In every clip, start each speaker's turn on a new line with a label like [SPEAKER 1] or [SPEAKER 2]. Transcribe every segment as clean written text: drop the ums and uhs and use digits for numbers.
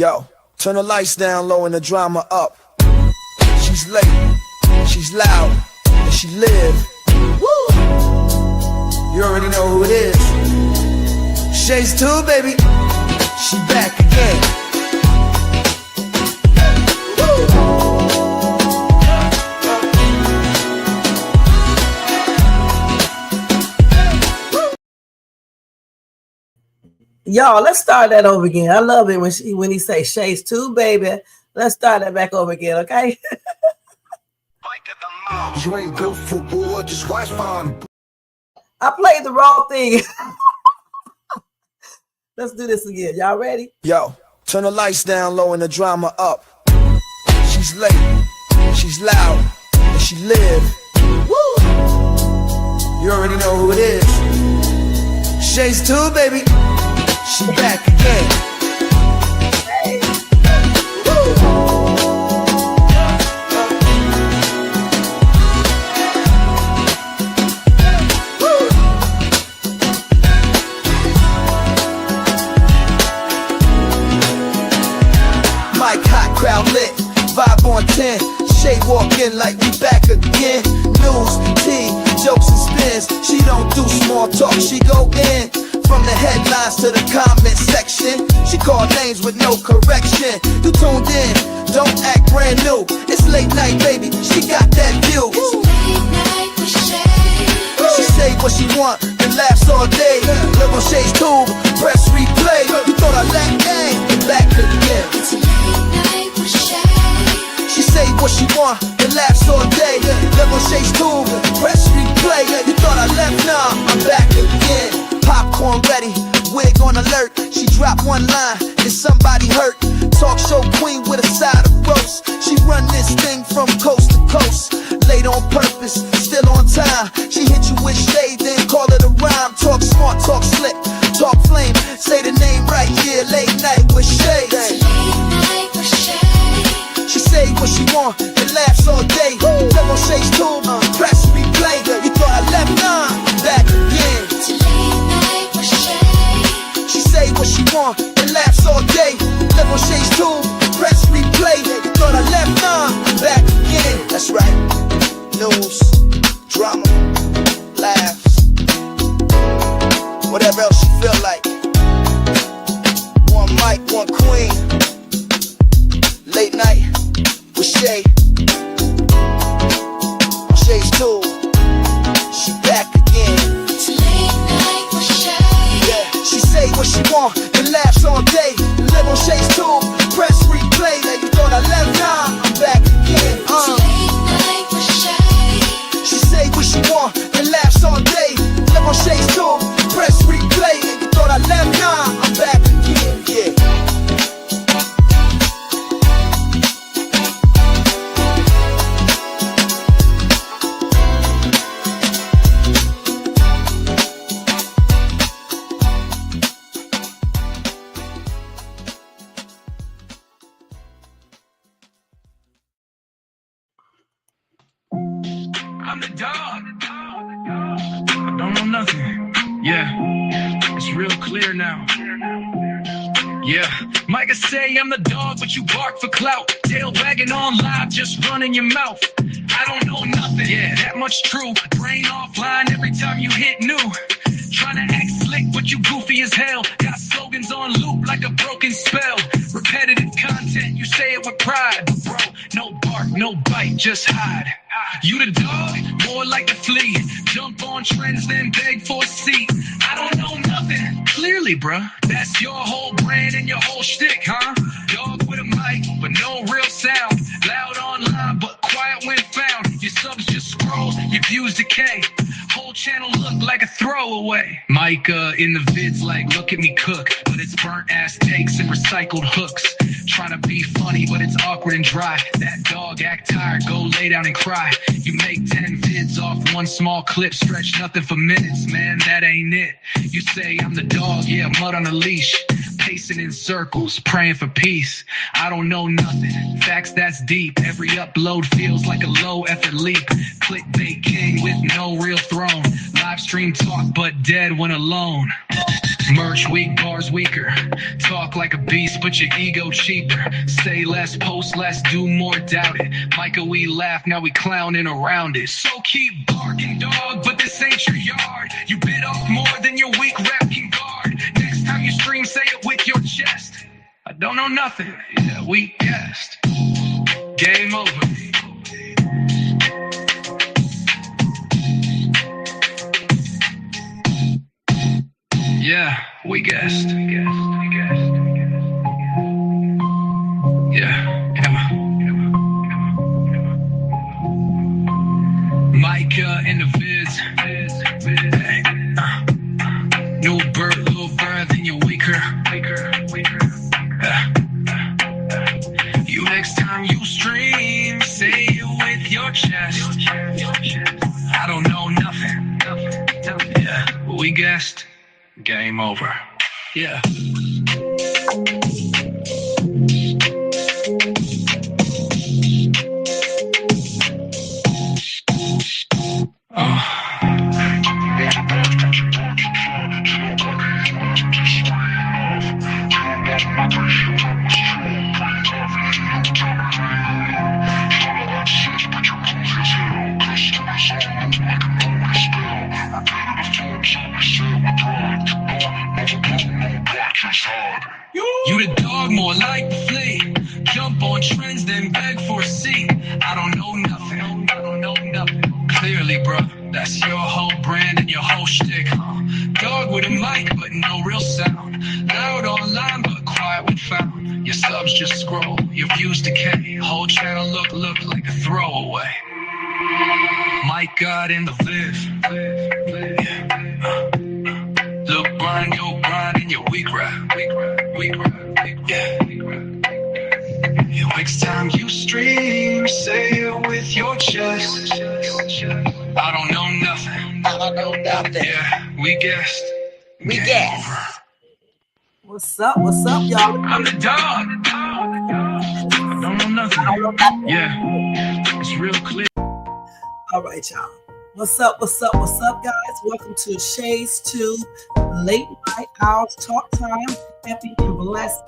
[SPEAKER 1] Yo, turn the lights down low and the drama up. She's late, she's loud, and she live. Woo! You already know who it is. Shades 2, baby. She back again.
[SPEAKER 2] Y'all, let's start that over again. I love it when he say Shades 2, baby. Let's start that back over again, okay?
[SPEAKER 1] You ain't built for war, just watch fun.
[SPEAKER 2] I played the wrong thing. Let's do this again. Y'all ready?
[SPEAKER 1] Yo, turn the lights down low and the drama up. She's late, she's loud, and she live. Woo! You already know who it is. Shades 2, baby. She back again.
[SPEAKER 2] Hey.
[SPEAKER 1] Mic hot, crowd lit, vibe on 10. Shade walk in like we back again. News, tea, jokes and spins. She don't do small talk, she go in. From the headlines to the comment section, she called names with no correction. You tuned in, don't act brand new. It's late night, baby, she got that view.
[SPEAKER 3] It's late night with Shade.
[SPEAKER 1] She say what she want and laughs all day. Look on Shades Tube, press replay. You thought I lacked game, back again.
[SPEAKER 3] It's late night with Shade.
[SPEAKER 1] She say what she want and laughs all day. Look on Shades Tube, press replay. You thought I left, nah, I'm back again. Popcorn ready, wig on alert. She dropped one line and somebody hurt. Talk show queen with a side of roast. She run this thing from coast to coast. Late on purpose, still on time. She hit you with shade, then call it a rhyme. Talk smart, talk slick, talk flame. Say the name right here, late night with Shade.
[SPEAKER 3] It's late night with Shade.
[SPEAKER 1] She say what she want and laughs all day. Live on Shades Tube, press replay. You thought I left, nah, I'm back again.
[SPEAKER 3] It's late night with Shade.
[SPEAKER 1] She say what she want and laughs all day. Live on Shades 2, press replay. You thought I left, nah, I'm back again. That's right. News, drama, laughs, whatever else you feel like. One mic, one queen. Late night with Shay. Shades 2, she back again.
[SPEAKER 3] It's late night with Shade.
[SPEAKER 1] Yeah, she say what she want and laughs all day. Live on Shades 2, press replay. You thought I left, nah, I'm back again.
[SPEAKER 3] It's late night with Shade.
[SPEAKER 1] She say what she want and laughs all day. Live on Shades 2, press replay. You thought I left, nah, I'm back again. Yeah.
[SPEAKER 4] I'm the dog. I don't know nothing. Yeah, it's real clear now. Yeah, Micah say I'm the dog, but you bark for clout. Tail wagging on live, just running your mouth. I don't know nothing. Yeah, that much true. Brain offline every time you hit new. Trying to act slick, but you goofy as hell. Got slogans on loop like a broken spell. Repetitive content, you say it with pride. But bro, no bark, no bite, just hide. You the dog, more like the flea. Jump on trends, then beg for a seat. I don't know nothing. Clearly, bruh, that's your whole brand and your whole shtick, huh? Dog with a mic, but no real sound. Loud online, but quiet when found. Your subs just scroll, your views decay. Whole channel look like a throwaway. Micah in the vids like, look at me cook. But it's burnt ass takes and recycled hooks. Trying to be funny, but it's awkward and dry. That dog act tired, go lay down and cry. You make 10 vids off one small clip, stretch nothing for minutes, man, that ain't it. You say I'm the dog, yeah, mud on a leash. Pacing in circles, praying for peace. I don't know nothing, facts that's deep. Every upload feels like a low effort leap. Clickbait king with no real throne. Live stream talk but dead when alone. Merch weak, bars weaker. Talk like a beast, but your ego cheaper. Say less, post less, do more, doubt it. Micah, we laugh, now we clowning around it. So keep barking, dog, but this ain't your yard. You bit off more than your weak rep can guard. Next time you stream, say it with your chest. I don't know nothing, yeah, we guessed. Game over. Yeah, we guessed. Yeah. Micah in the viz. Hey, New bird, little bird, then you're weaker. You next time you stream, say it with your chest. I don't know nothing. Yeah, we guessed. Game over. Yeah. You the dog, more like the flea. Jump on trends, then beg for a seat. I don't know nothing. Clearly, bro, that's your whole brand and your whole shtick, huh? Dog with a mic, but no real sound. Loud online, but quiet when found. Your subs just scroll, your views decay. Whole channel look like a throwaway. Mike got in the viv. Look, grind, yo, grind, and your weak rap. Yeah. Next time you stream, say it with your chest. I don't know nothing. Yeah, we guessed.
[SPEAKER 2] We guessed. What's up, y'all?
[SPEAKER 4] I'm the dog. Don't know nothing. Yeah, it's real clear.
[SPEAKER 2] All right, y'all. What's up, guys? Welcome to Shay's 2 Late Night Owls Talk Time. Happy and blessed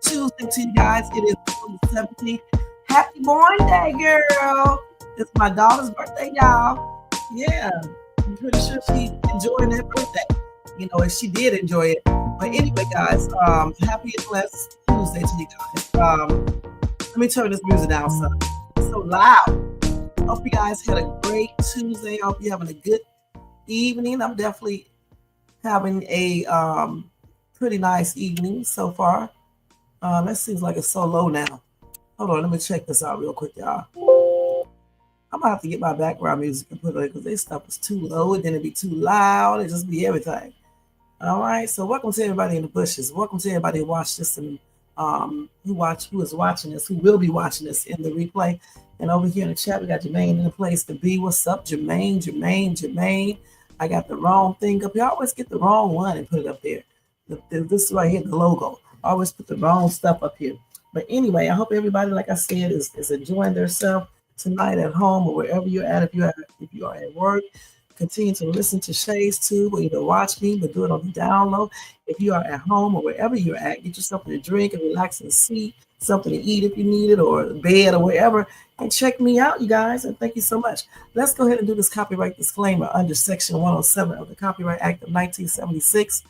[SPEAKER 2] Tuesday to you guys. It is the 17th. Happy born day, girl. It's my daughter's birthday, y'all. Yeah, I'm pretty sure she enjoyed that birthday. You know, and she did enjoy it. But anyway, guys, happy and blessed Tuesday to you guys. Let me turn this music down, son. It's so loud. Hope you guys had a great Tuesday. I hope you're having a good evening. I'm definitely having a pretty nice evening so far. That seems like it's so low now. Hold on, let me check this out real quick, y'all. I'm gonna have to get my background music and put it in because this stuff is too low and then it'd be too loud. It just be everything. All right, so welcome to everybody in the bushes. Welcome to everybody who watched this and who is watching this, who will be watching this in the replay. And over here in the chat, we got Jermaine in the place to be. What's up, Jermaine? I got the wrong thing up here. I always get the wrong one and put it up there. This is right here, the logo. I always put the wrong stuff up here. But anyway, I hope everybody, like I said, is enjoying themselves tonight at home or wherever you're at. If you are at work, continue to listen to Shay's too, or either watch me, but do it on the download. If you are at home or wherever you're at, get you something to drink and relax in the seat, something to eat if you need it, or bed or wherever, and check me out, you guys. And thank you so much. Let's go ahead and do this copyright disclaimer under Section 107 of the Copyright Act of 1976.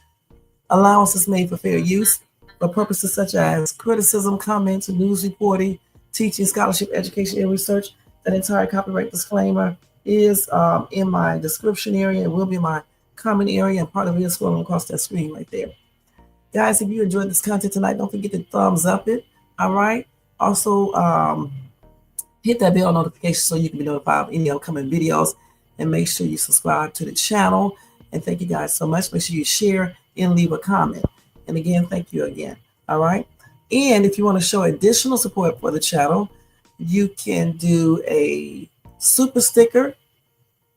[SPEAKER 2] Allowance is made for fair use for purposes such as criticism, comments, news reporting, teaching, scholarship, education, and research. That entire copyright disclaimer is in my description area. It will be my comment area, and part of it is scrolling across that screen right there. Guys, if you enjoyed this content tonight, don't forget to thumbs up it. All right. Also, hit that bell notification so you can be notified of any upcoming videos, and make sure you subscribe to the channel. And thank you guys so much. Make sure you share and leave a comment. And again, thank you again. All right. And if you want to show additional support for the channel, you can do a super sticker,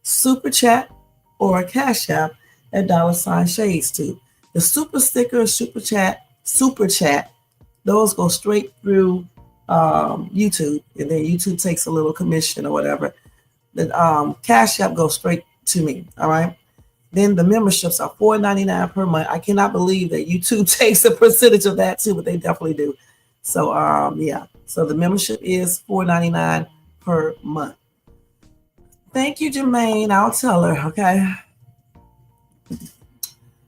[SPEAKER 2] super chat, or a cash app at $Shades2. The super sticker, super chat, those go straight through YouTube, and then YouTube takes a little commission or whatever. The cash app goes straight to me. All right. Then the memberships are $4.99 per month. I cannot believe that YouTube takes a percentage of that too, but they definitely do. So yeah. So the membership is $4.99 per month. Thank you, Jermaine. I'll tell her. Okay.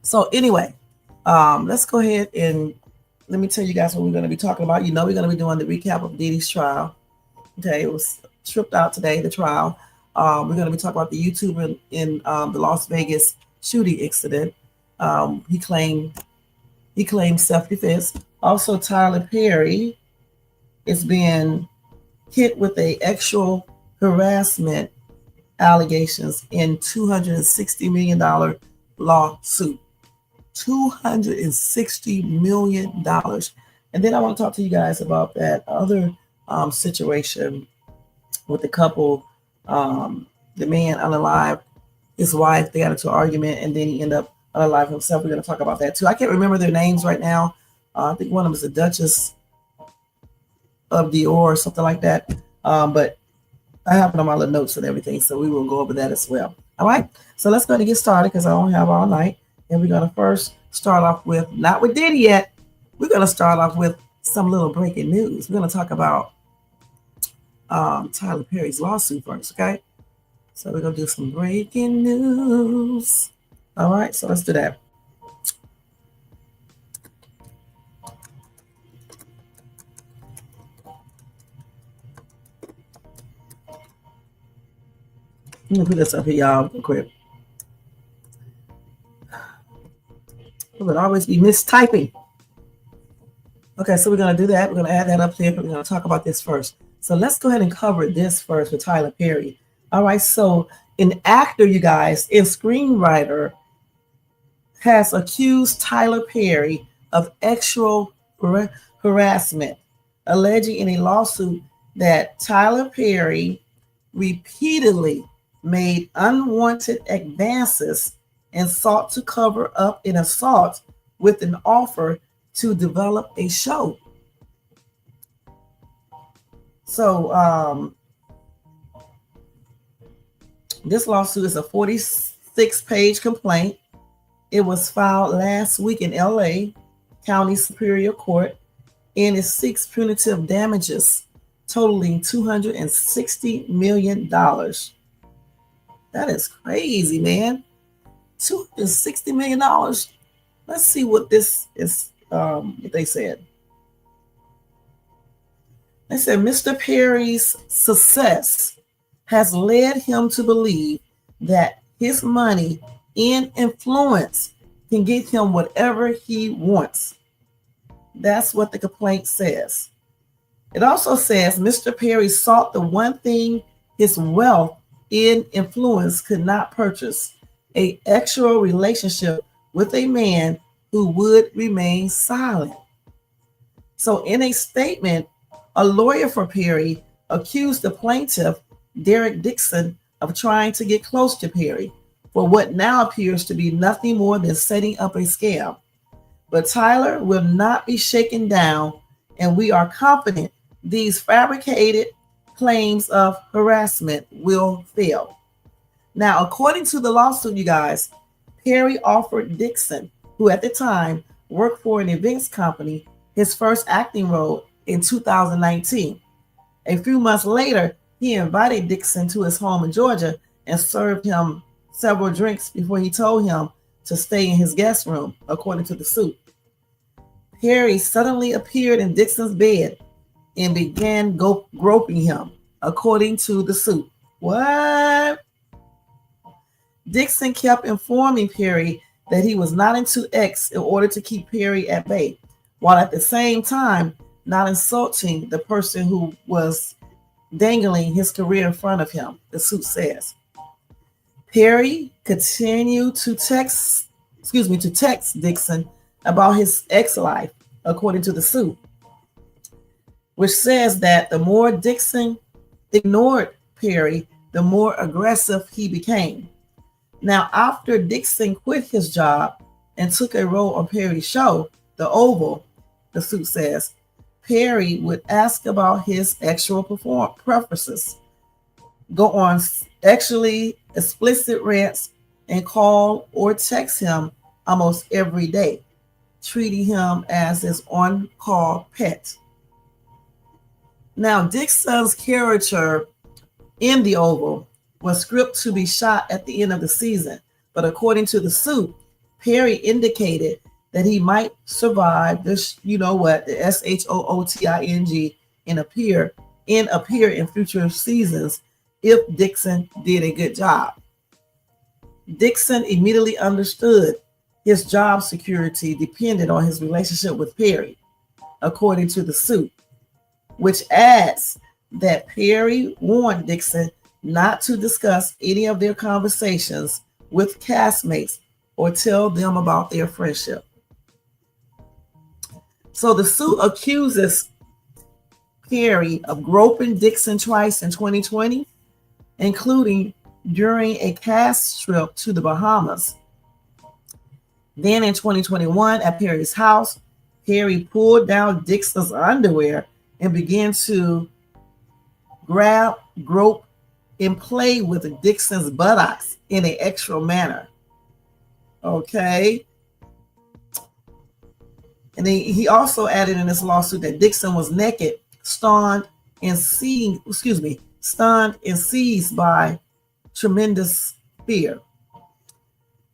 [SPEAKER 2] So anyway, let's go ahead and let me tell you guys what we're going to be talking about. You know, we're going to be doing the recap of Diddy's trial. Okay, it was stripped out today, the trial. We're going to be talking about the YouTuber in the Las Vegas shooting incident. He claimed self-defense. Also, Tyler Perry is being hit with a sexual harassment allegations in $260 million lawsuit. $260 million. And then I want to talk to you guys about that other situation with the couple, the man unalived his wife. They got into an argument and then he ended up unalived himself. We're going to talk about that too. I can't remember their names right now. I think one of them is the Duchess of Dior or something like that. But I have it on my little notes and everything, so we will go over that as well. All right, so let's go ahead and get started because I don't have all night. And we're going to first start off with, not with Diddy yet, we're going to start off with some little breaking news. We're going to talk about Tyler Perry's lawsuit first, okay? So we're going to do some breaking news. All right, so let's do that. Let me put this up here, y'all, real quick. It would always be mistyping. Okay, so we're going to do that. We're going to add that up there, but we're going to talk about this first. So let's go ahead and cover this first with Tyler Perry. All right, so an actor, you guys, and screenwriter has accused Tyler Perry of sexual harassment, alleging in a lawsuit that Tyler Perry repeatedly made unwanted advances and sought to cover up an assault with an offer to develop a show. So this lawsuit is a 46-page complaint. It was filed last week in LA County Superior Court, and it seeks punitive damages totaling $260 million. That is crazy, man. $260 million. Let's see what this is, what they said. They said Mr. Perry's success has led him to believe that his money and influence can get him whatever he wants. That's what the complaint says. It also says Mr. Perry sought the one thing his wealth and influence could not purchase, an actual relationship with a man who would remain silent. So in a statement, a lawyer for Perry accused the plaintiff, Derek Dixon, of trying to get close to Perry for what now appears to be nothing more than setting up a scam. But Tyler will not be shaken down, and we are confident these fabricated claims of harassment will fail. Now, according to the lawsuit, you guys, Perry offered Dixon, who at the time worked for an events company, his first acting role in 2019. A few months later, he invited Dixon to his home in Georgia and served him several drinks before he told him to stay in his guest room, according to the suit. Perry suddenly appeared in Dixon's bed and began groping him, according to the suit. What? Dixon kept informing Perry that he was not into X in order to keep Perry at bay, while at the same time not insulting the person who was dangling his career in front of him, the suit says. Perry continued to text Dixon about his ex-life, according to the suit, which says that the more Dixon ignored Perry, the more aggressive he became. Now, after Dixon quit his job and took a role on Perry's show, The Oval, the suit says, Perry would ask about his sexual preferences, go on sexually explicit rants, and call or text him almost every day, treating him as his on-call pet. Now, Dixon's character in the Oval was scripted to be shot at the end of the season, but according to the suit, Perry indicated that he might survive this, the SHOOTING, and appear in future seasons if Dixon did a good job. Dixon immediately understood his job security depended on his relationship with Perry, according to the suit, which adds that Perry warned Dixon not to discuss any of their conversations with castmates or tell them about their friendship. So the suit accuses Perry of groping Dixon twice in 2020, including during a cast trip to the Bahamas. Then in 2021, at Perry's house, Perry pulled down Dixon's underwear and began to grab, grope, and play with Dixon's buttocks in an extra manner. Okay. And he also added in this lawsuit that Dixon was naked, stunned and seized by tremendous fear.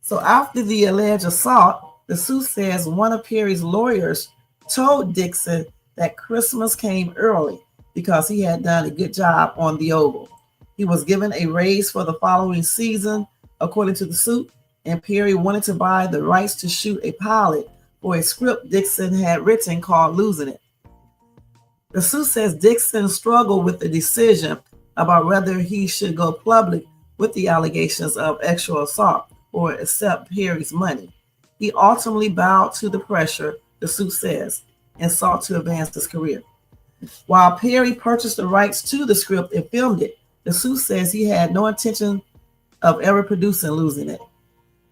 [SPEAKER 2] So after the alleged assault, the suit says one of Perry's lawyers told Dixon that Christmas came early because he had done a good job on the Oval. He was given a raise for the following season, according to the suit, and Perry wanted to buy the rights to shoot a pilot for a script Dixon had written called Losing It. The suit says Dixon struggled with the decision about whether he should go public with the allegations of sexual assault or accept Perry's money. He ultimately bowed to the pressure, the suit says, and sought to advance his career. While Perry purchased the rights to the script and filmed it, the suit says he had no intention of ever producing Losing It.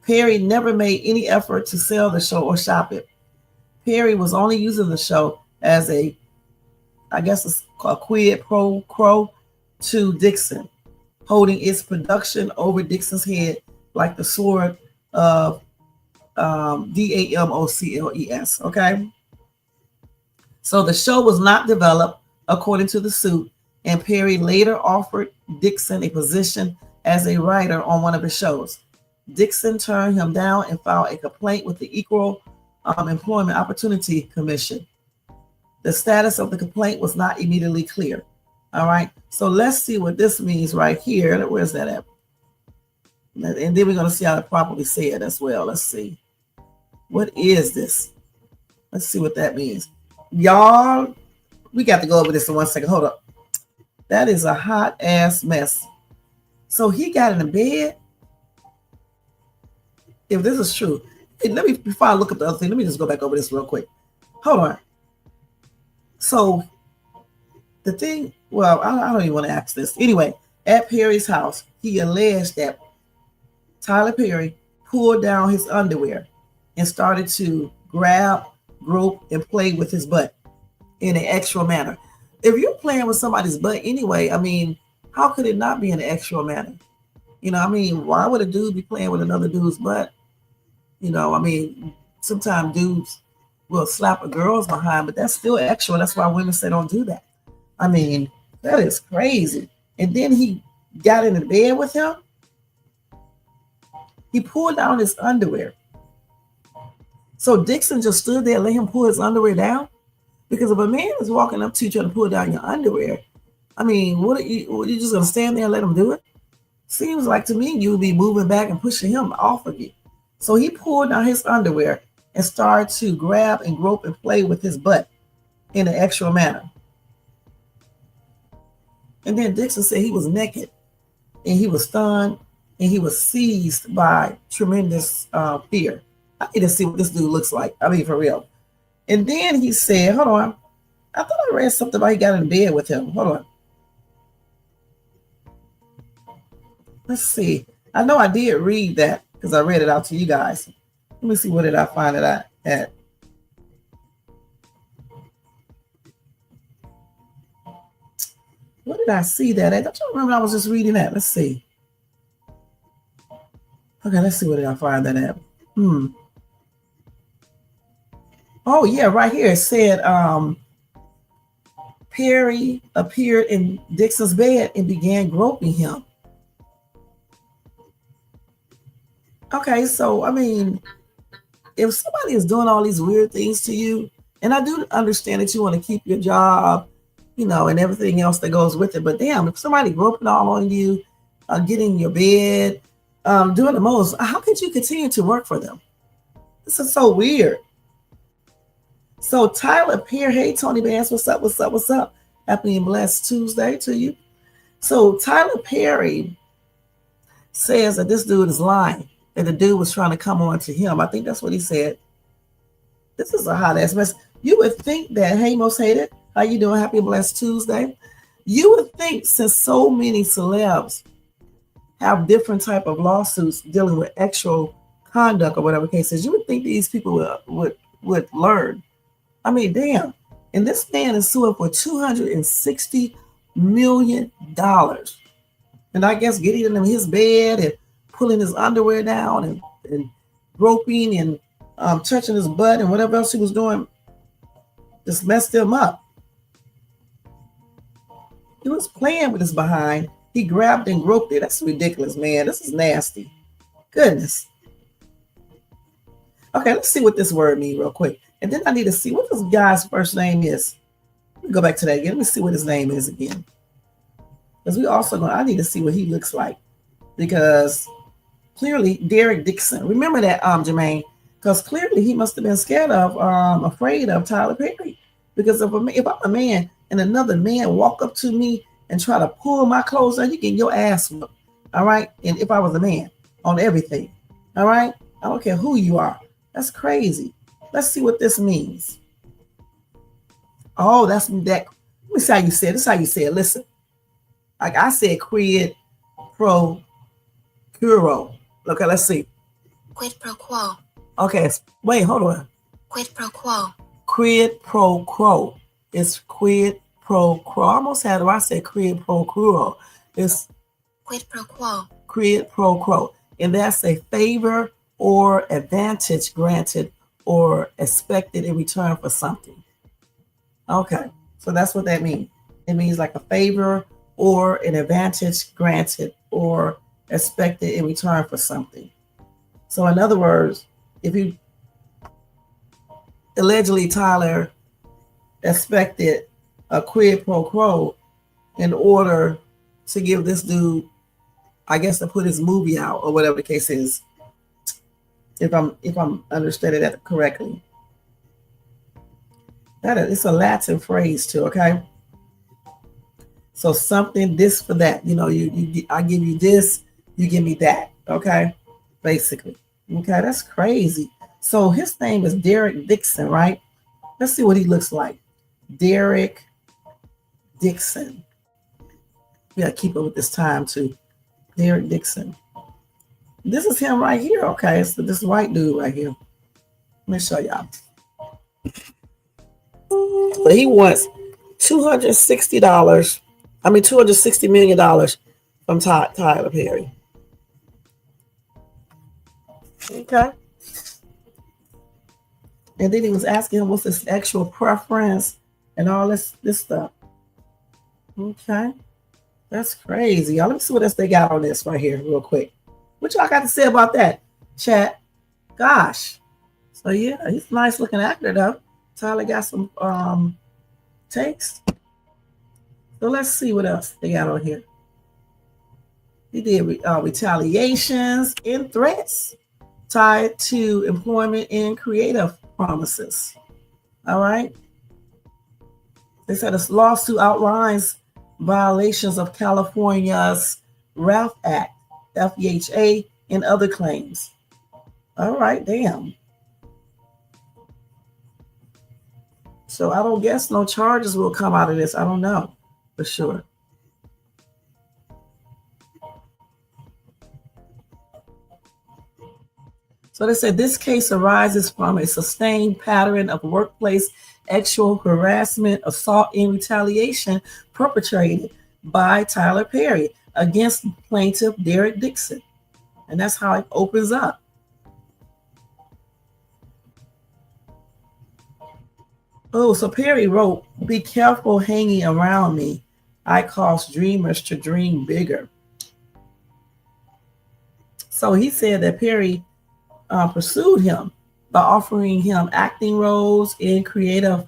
[SPEAKER 2] Perry never made any effort to sell the show or shop it. Perry was only using the show as a quid pro quo to Dixon, holding its production over Dixon's head like the sword of Damocles. Okay. So the show was not developed according to the suit, and Perry later offered Dixon a position as a writer on one of his shows. Dixon turned him down and filed a complaint with the Equal Employment Opportunity Commission. The status of the complaint was not immediately clear. All right, so let's see what this means right here. Where's that at? And then we're going to see how to properly say it as well. Let's see. What is this? Let's see what that means. Y'all, we got to go over this in 1 second. Hold up. That is a hot ass mess. So he got in the bed. If this is true, before I look up the other thing, let me just go back over this real quick. Hold on. So the thing, well, I don't even want to ask this. Anyway, at Perry's house, he alleged that Tyler Perry pulled down his underwear and started to grab, grope, and play with his butt in an extra manner. If you're playing with somebody's butt anyway, I mean, how could it not be in an extra manner? Why would a dude be playing with another dude's butt? Sometimes dudes will slap a girl's behind, but that's still extra. That's why women say don't do that. That is crazy. And then he got in the bed with him. He pulled down his underwear. So Dixon just stood there and let him pull his underwear down? Because if a man is walking up to you trying to pull down your underwear, what are you just going to stand there and let him do it? Seems like to me you would be moving back and pushing him off of you. So he pulled down his underwear and started to grab and grope and play with his butt in an extra manner. And then Dixon said he was naked and he was stunned and he was seized by tremendous fear. I need to see what this dude looks like. For real. And then he said, hold on. I thought I read something about he got in bed with him. Hold on. Let's see. I know I did read that because I read it out to you guys. Let me see, what did I find it at? What did I see that at? Don't you remember I was just reading that? Let's see. Okay, let's see where did I find that at. Oh yeah, right here it said Perry appeared in Dixon's bed and began groping him. Okay, so I mean, if somebody is doing all these weird things to you, and I do understand that you want to keep your job, and everything else that goes with it, but damn, if somebody groping all on you, getting in your bed, doing the most, how could you continue to work for them? This is so weird. So Tyler Perry, hey Tony Vance, what's up, what's up, what's up? Happy and blessed Tuesday to you. So Tyler Perry says that this dude is lying, that the dude was trying to come on to him. I think that's what he said. This is a hot ass mess. You would think that, hey, most hated, how you doing? Happy and blessed Tuesday. You would think, since so many celebs have different type of lawsuits dealing with actual conduct or whatever case is, you would think these people would learn. I mean, damn. And this man is suing for $260 million. And I guess getting in his bed and pulling his underwear down and groping and touching his butt and whatever else he was doing just messed him up. He was playing with his behind. He grabbed and groped it. That's ridiculous, man. This is nasty. Goodness. Okay, let's see what this word means real quick. And then I need to see what this guy's first name is. Let me go back to that again. Let me see what his name is again. Because I need to see what he looks like. Because clearly, Derek Dixon. Remember that, Jermaine? Because clearly he must have been afraid of Tyler Perry. Because if I'm a man and another man walk up to me and try to pull my clothes down, you get your ass whooped. All right? And if I was a man, on everything. All right? I don't care who you are. That's crazy. Let's see what this means. Oh, that's that. Let me see how you say it. This is how you say it. Listen. Like I said, quid pro quo. Okay, let's see.
[SPEAKER 3] Quid pro quo.
[SPEAKER 2] Okay, wait, hold on.
[SPEAKER 3] Quid pro quo.
[SPEAKER 2] Quid pro quo. It's quid pro quo. I almost had it. I said quid pro quo. It's
[SPEAKER 3] quid pro quo.
[SPEAKER 2] Quid pro quo. And that's a favor or advantage granted or expected in return for something. Okay, so that's what that means. It means like a favor or an advantage granted or expected in return for something. So in other words, if you allegedly Tyler expected a quid pro quo in order to give this dude, I guess, to put his movie out or whatever the case is, if I'm understanding that correctly. It's a Latin phrase too, okay? So something, this for that. I give you this, you give me that, okay? Basically. Okay, that's crazy. So his name is Derek Dixon, right? Let's see what he looks like. Derek Dixon. We gotta keep up with this time too. Derek Dixon. This is him right here. Okay, so this white dude right here. Let me show y'all. But he wants $260 million from Tyler Perry. Okay. And then he was asking him what's his sexual preference and all this stuff. Okay. That's crazy. Y'all, let me see what else they got on this right here real quick. What y'all got to say about that, chat? Gosh. So yeah, he's a nice looking actor though. Tyler got some takes. So let's see what else they got on here. He did retaliations and threats tied to employment and creative promises. All right. They said this lawsuit outlines violations of California's RAF Act, FEHA, and other claims. All right, damn. So I don't guess no charges will come out of this. I don't know for sure. So they said this case arises from a sustained pattern of workplace sexual harassment, assault, and retaliation perpetrated by Tyler Perry against plaintiff Derek Dixon. And that's how it opens up. Oh, so Perry wrote, "Be careful hanging around me. I cause dreamers to dream bigger." So he said that Perry pursued him by offering him acting roles in creative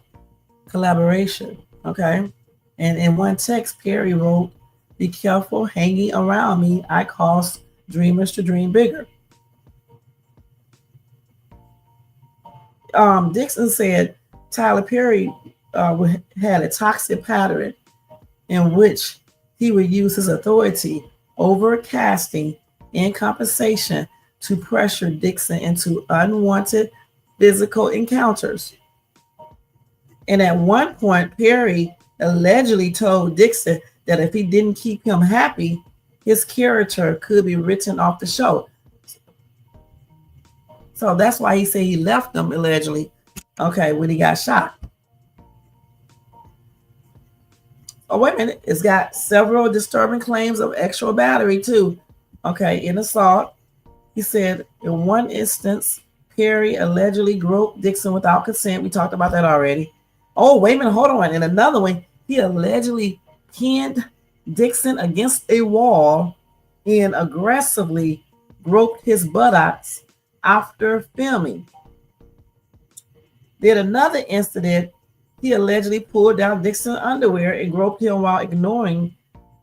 [SPEAKER 2] collaboration. Okay. And in one text, Perry wrote, "Be careful hanging around me. I cause dreamers to dream bigger." Dixon said Tyler Perry had a toxic pattern in which he would use his authority over casting in compensation to pressure Dixon into unwanted physical encounters. And at one point, Perry allegedly told Dixon that if he didn't keep him happy, his character could be written off the show. So that's why he said he left them allegedly, okay, when he got shot. Oh, wait a minute. It's got several disturbing claims of extra battery, too. Okay, in assault. He said in one instance, Perry allegedly groped Dixon without consent. We talked about that already. Oh, wait a minute. Hold on. In another one, he allegedly pinned Dixon against a wall and aggressively groped his buttocks after filming. Then another incident, he allegedly pulled down Dixon's underwear and groped him while ignoring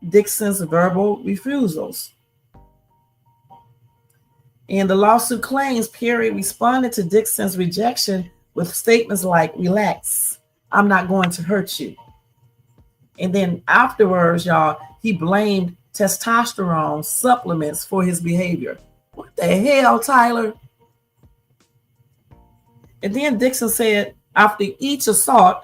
[SPEAKER 2] Dixon's verbal refusals. And the lawsuit claims Perry responded to Dixon's rejection with statements like, "Relax, I'm not going to hurt you." And then afterwards, y'all, he blamed testosterone supplements for his behavior. What the hell, Tyler? And then Dixon said after each assault,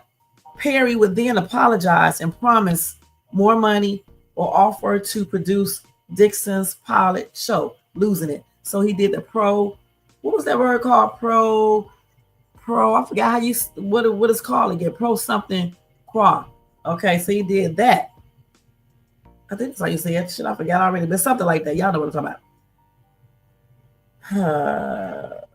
[SPEAKER 2] Perry would then apologize and promise more money or offer to produce Dixon's pilot show, losing it. So he did the what was that word called? I forgot how what it's called again. Pro something qua. Okay, so he did that. I think that's how you say it. Shit, I forgot already, but something like that. Y'all know what I'm talking about.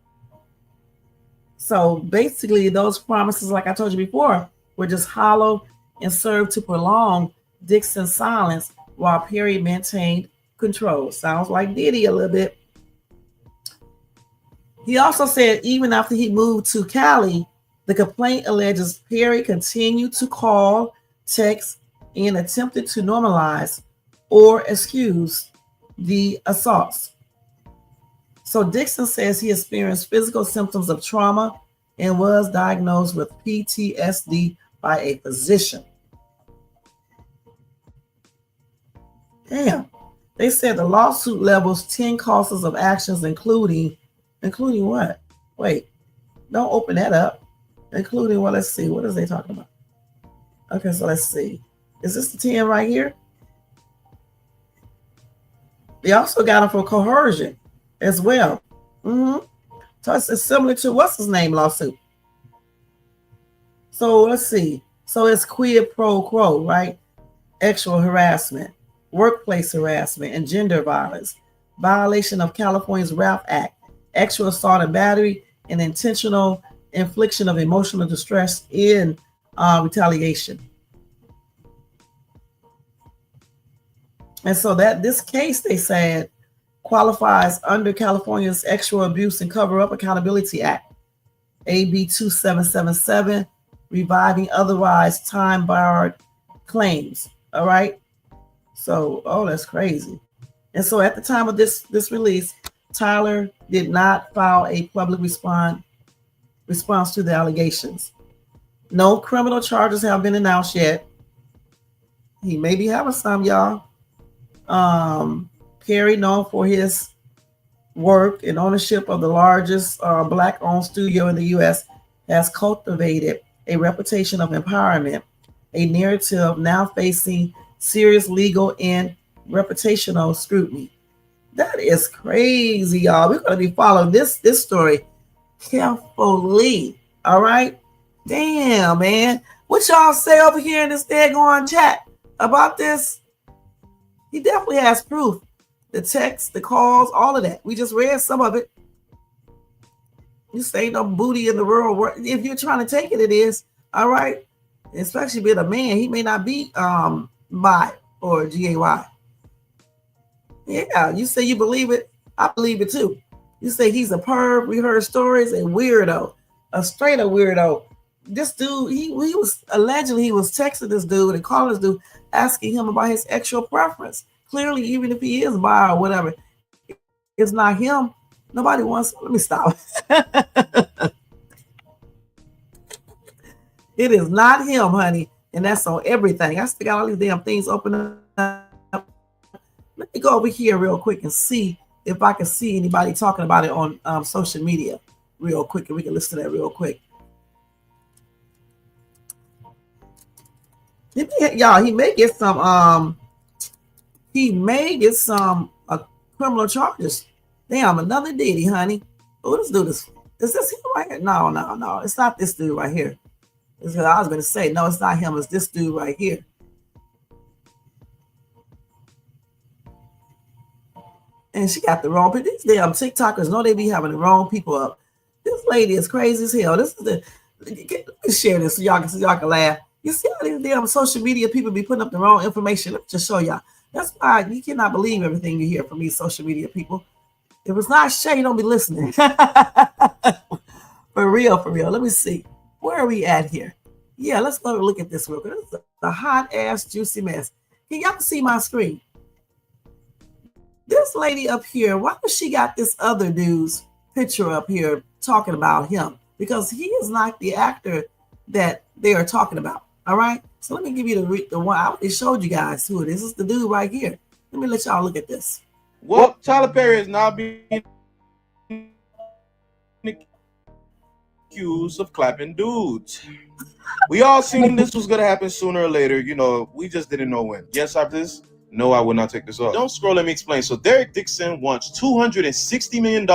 [SPEAKER 2] So basically, those promises, like I told you before, were just hollow and served to prolong Dixon's silence while Perry maintained control. Sounds like Diddy a little bit. He also said even after he moved to Cali, the complaint alleges Perry continued to call, text, and attempted to normalize or excuse the assaults. So Dixon says he experienced physical symptoms of trauma and was diagnosed with PTSD by a physician. Damn. They said the lawsuit levels 10 causes of actions, including what? Wait, don't open that up. Including what? Let's see. What is they talking about? Okay, so let's see. Is this the 10 right here? They also got him for coercion as well. So it's similar to what's his name lawsuit. So let's see. So it's quid pro quo, right? Sexual harassment, workplace harassment, and gender violence, violation of California's RAP Act, sexual assault and battery, and intentional infliction of emotional distress in retaliation. And so that this case, they said, qualifies under California's Sexual Abuse and Cover-Up Accountability Act, AB 2777, reviving otherwise time-barred claims. All right. So, that's crazy. And so at the time of this release, Tyler did not file a public response to the allegations. No criminal charges have been announced yet. He may be having some, y'all. Perry, known for his work and ownership of the largest Black-owned studio in the U.S., has cultivated a reputation of empowerment, a narrative now facing serious legal and reputational scrutiny. That is crazy, y'all. We're going to be following this story carefully. All right? Damn, man. What y'all say over here in this daggone chat about this? He definitely has proof the texts, the calls, all of that. We just read some of it. You say ain't no booty in the world. If you're trying to take it, it is. All right. Especially being a man, he may not be bi or gay. Yeah, you say you believe it. I believe it too. You say he's a perv. We heard stories, a weirdo, a straight up weirdo. This dude, he was allegedly he was texting this dude and calling this dude, asking him about his sexual preference. Clearly, even if he is bi or whatever, it's not him. Nobody wants. Let me stop. It is not him, honey, and that's on everything. I still got all these damn things open up. Let me go over here real quick and see if I can see anybody talking about it on social media real quick, and we can listen to that real quick. Y'all, he may get some criminal charges. Damn, another Diddy, honey. Oh, this dude is this him right here? No, it's not this dude right here. That's what I was gonna say. No, it's not him, it's this dude right here. And she got the wrong people. These damn TikTokers know they be having the wrong people up. This lady is crazy as hell. This is let me share this so y'all can laugh. You see how these damn social media people be putting up the wrong information? Let me just show y'all. That's why you cannot believe everything you hear from these social media people. If it's not Shay, you don't be listening. For real. Let me see. Where are we at here? Yeah, let's go look at this real quick. This is a hot ass juicy mess. Can y'all see my screen? This lady up here, why does she got this other dude's picture up here talking about him? Because he is not the actor that they are talking about. All right. So let me give you the one I already showed you guys who it is. This is the dude right here. Let me let y'all look at this.
[SPEAKER 5] Well, Tyler Perry is now being accused of clapping dudes. We all seen this was gonna happen sooner or later. You know, we just didn't know when. Yes, after this. No, I will not take this off. Don't scroll, let me explain. So Derek Dixon wants $260 million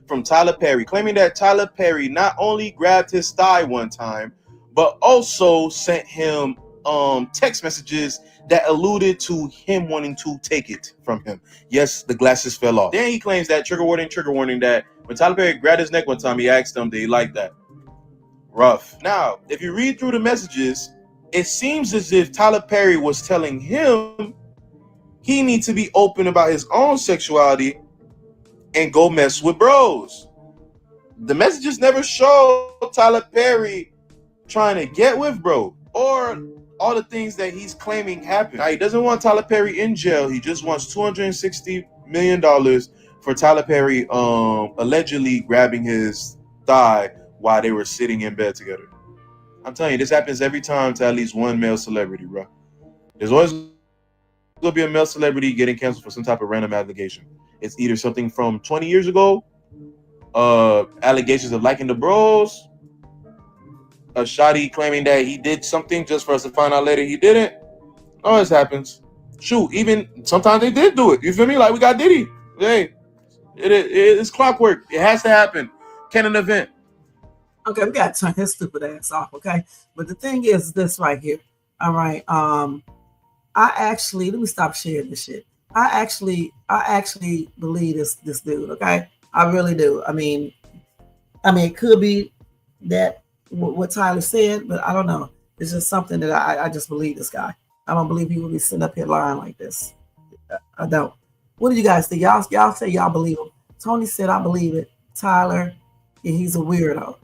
[SPEAKER 5] from Tyler Perry, claiming that Tyler Perry not only grabbed his thigh one time, but also sent him text messages that alluded to him wanting to take it from him. Yes, the glasses fell off. Then he claims that, trigger warning, that when Tyler Perry grabbed his neck one time, he asked him, did he like that? Rough. Now, if you read through the messages, it seems as if Tyler Perry was telling him he needs to be open about his own sexuality and go mess with bros. The messages never show Tyler Perry trying to get with bro or all the things that he's claiming happened. Now, he doesn't want Tyler Perry in jail. He just wants $260 million for Tyler Perry allegedly grabbing his thigh while they were sitting in bed together. I'm telling you, this happens every time to at least one male celebrity, bro. There's always going to be a male celebrity getting canceled for some type of random allegation. It's either something from 20 years ago, allegations of liking the bros, a shawty claiming that he did something just for us to find out later he didn't. Always happens. Shoot, even sometimes they did do it. You feel me? Like we got Diddy. Hey, it's clockwork. It has to happen. Canon event.
[SPEAKER 2] Okay, we got to turn his stupid ass off, okay? But the thing is this right here. All right. Let me stop sharing this shit. I actually believe this dude, okay? I really do. I mean, it could be that what Tyler said, but I don't know. It's just something that I just believe this guy. I don't believe he would be sitting up here lying like this. I don't. What do you guys think? Y'all say y'all believe him. Tony said I believe it. Tyler, he's a weirdo.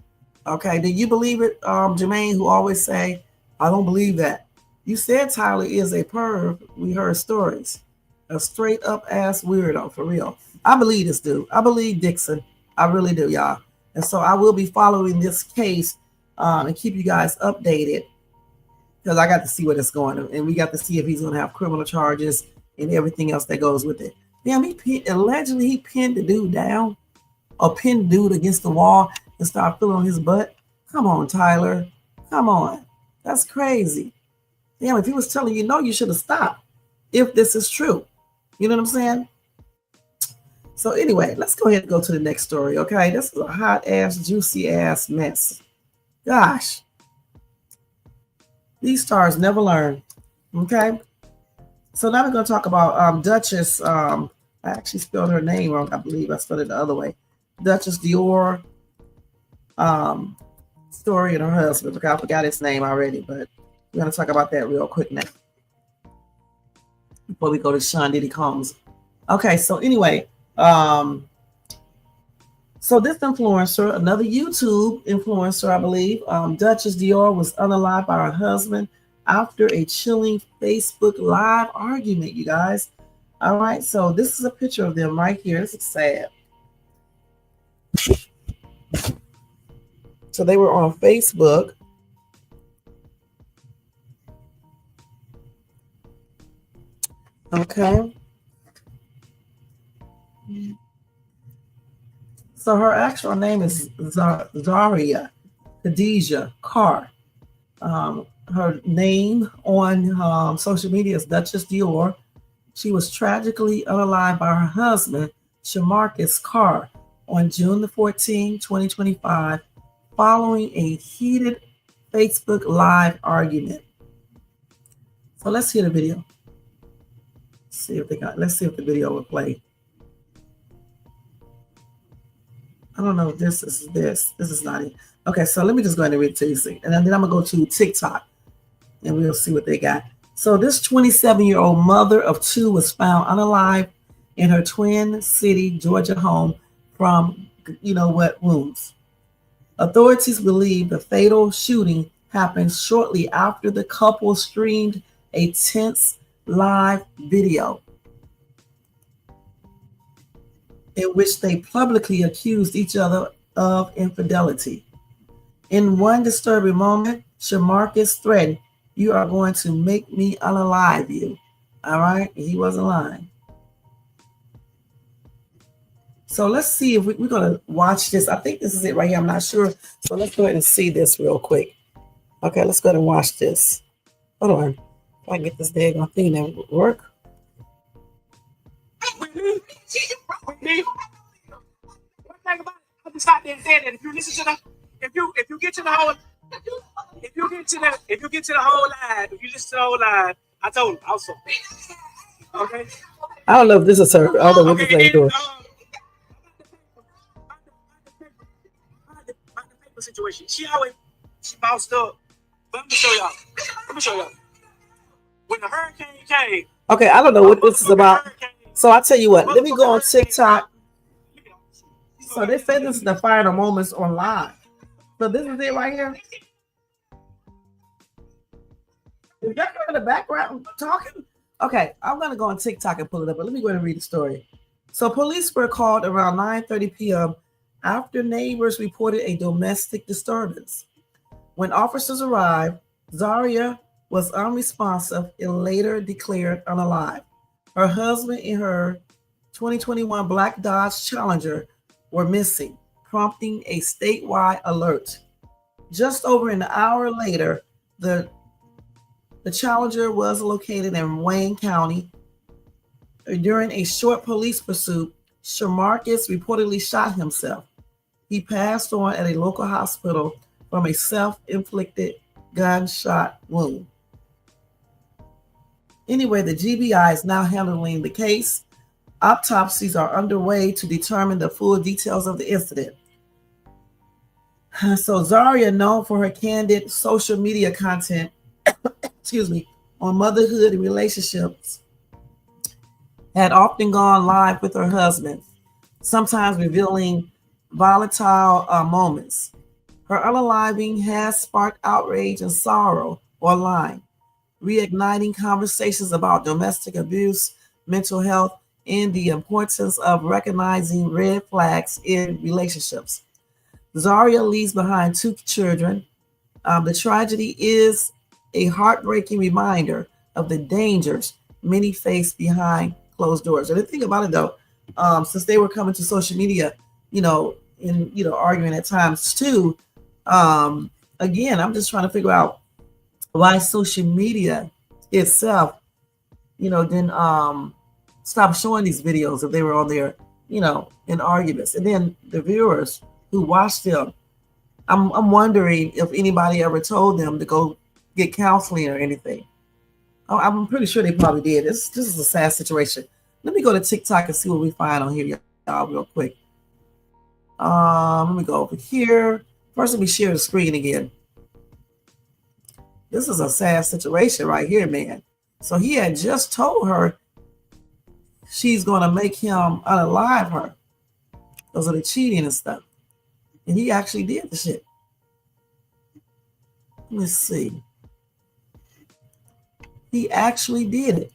[SPEAKER 2] Okay, do you believe it, Jermaine, who always say, I don't believe that. You said Tyler is a perv. We heard stories. A straight up ass weirdo, for real. I believe this dude. I believe Dixon. I really do, y'all. And so I will be following this case and keep you guys updated because I got to see where it's going. And we got to see if he's going to have criminal charges and everything else that goes with it. Damn, allegedly he pinned the dude down or pinned the dude against the wall and started feeling on his butt. Come on, Tyler. Come on. That's crazy. Damn, if he was telling you no, you should have stopped if this is true. You know what I'm saying? So anyway, let's go ahead and go to the next story, okay? This is a hot ass, juicy ass mess. Gosh. These stars never learn, okay? So now we're going to talk about Duchess I actually spelled her name wrong. I believe I spelled it the other way. Duchess Dior story and her husband. Look, I forgot his name already, but we're going to talk about that real quick now before we go to Sean Diddy Combs. Okay, so anyway, so this influencer, another YouTube influencer, I believe, Duchess Dior, was unalived by her husband after a chilling Facebook Live argument, you guys. All right, so this is a picture of them right here. This is sad. So they were on Facebook. Okay. So her actual name is Zaria Khadijah Carr. Her name on social media is Duchess Dior. She was tragically unalived by her husband, Shamarcus Carr, on June the 14th, 2025, following a heated Facebook Live argument. So let's hear the video. Let's see if the video will play. I don't know if this is this. This is not it. Okay, so let me just go ahead and read it to you. See. And then I'm going to go to TikTok and we'll see what they got. So this 27-year-old mother of two was found unalived in her Twin City, Georgia home from, wounds. Authorities believe the fatal shooting happened shortly after the couple streamed a tense live video in which they publicly accused each other of infidelity. In one disturbing moment, Shamarcus threatened, "You are going to make me unalive you." All right? He wasn't lying. So let's see if we're going to watch this. I think this is it right here. I'm not sure. So let's go ahead and see this real quick. Okay, let's go ahead and watch this. Hold on. If I can get this daggone thing to work.
[SPEAKER 6] I just sat there and said that if you listen to the, if you get to the whole, if you get to the whole line, if you listen to the whole line, I told him also. Okay.
[SPEAKER 2] I don't know if this is her. I don't know what this lady doing.
[SPEAKER 6] The paper situation. She bounced up. But let me show y'all. When the hurricane came.
[SPEAKER 2] Okay, I don't know what this is about. So I'll tell you what. Let me go on TikTok. So they say this is the final moments on live. So this is it right here. Is that in the background talking? Okay, I'm going to go on TikTok and pull it up, but let me go ahead and read the story. So police were called around 9:30 p.m. after neighbors reported a domestic disturbance. When officers arrived, Zaria was unresponsive and later declared unalive. Her husband and her 2021 Black Dodge Challenger were missing, prompting a statewide alert. Just over an hour later, the Challenger was located in Wayne County. During a short police pursuit, Shamarcus reportedly shot himself. He passed on at a local hospital from a self-inflicted gunshot wound. Anyway, the GBI is now handling the case. Autopsies are underway to determine the full details of the incident. So Zaria, known for her candid social media content, on motherhood and relationships, had often gone live with her husband, sometimes revealing volatile moments. Her unaliving has sparked outrage and sorrow online, reigniting conversations about domestic abuse, mental health, and the importance of recognizing red flags in relationships. Zaria leaves behind 2 children. The tragedy is a heartbreaking reminder of the dangers many face behind closed doors. And the thing about it, though, since they were coming to social media, arguing at times too, again, I'm just trying to figure out why social media itself, didn't stop showing these videos if they were on there, in arguments. And then the viewers who watched them, I'm wondering if anybody ever told them to go get counseling or anything. I'm pretty sure they probably did. This is a sad situation. Let me go to TikTok and see what we find on here, y'all, real quick. Let me go over here. First, let me share the screen again. This is a sad situation right here, man. So he had just told her she's going to make him unalive her because of the cheating and stuff. And he actually did the shit. Let me see. He actually did it.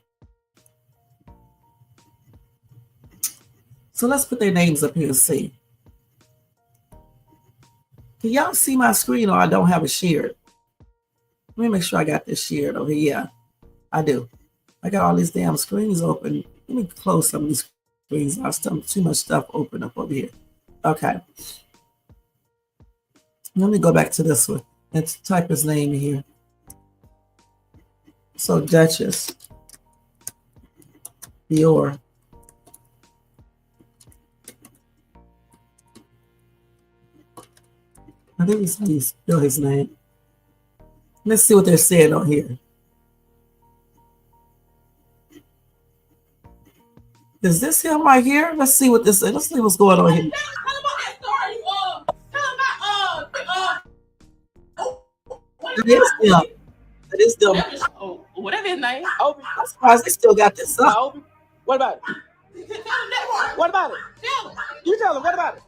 [SPEAKER 2] So let's put their names up here and see. Can y'all see my screen or I don't have it shared? Let me make sure I got this shared over here. Yeah, I do. I got all these damn screens open. Let me close some of these screens. I still have too much stuff open up over here. Okay. Let me go back to this one and type his name in here. So Duchess. Dior. I think it's how you spell his name. Let's see what they're saying on here. Is this him right here? Let's see what this is. Let's see what's going on here. It is them. It is them.
[SPEAKER 7] Oh, whatever his name.
[SPEAKER 2] I'm surprised they still got this up.
[SPEAKER 6] What about it? What about it?
[SPEAKER 7] Tell him.
[SPEAKER 6] You tell him. What about it?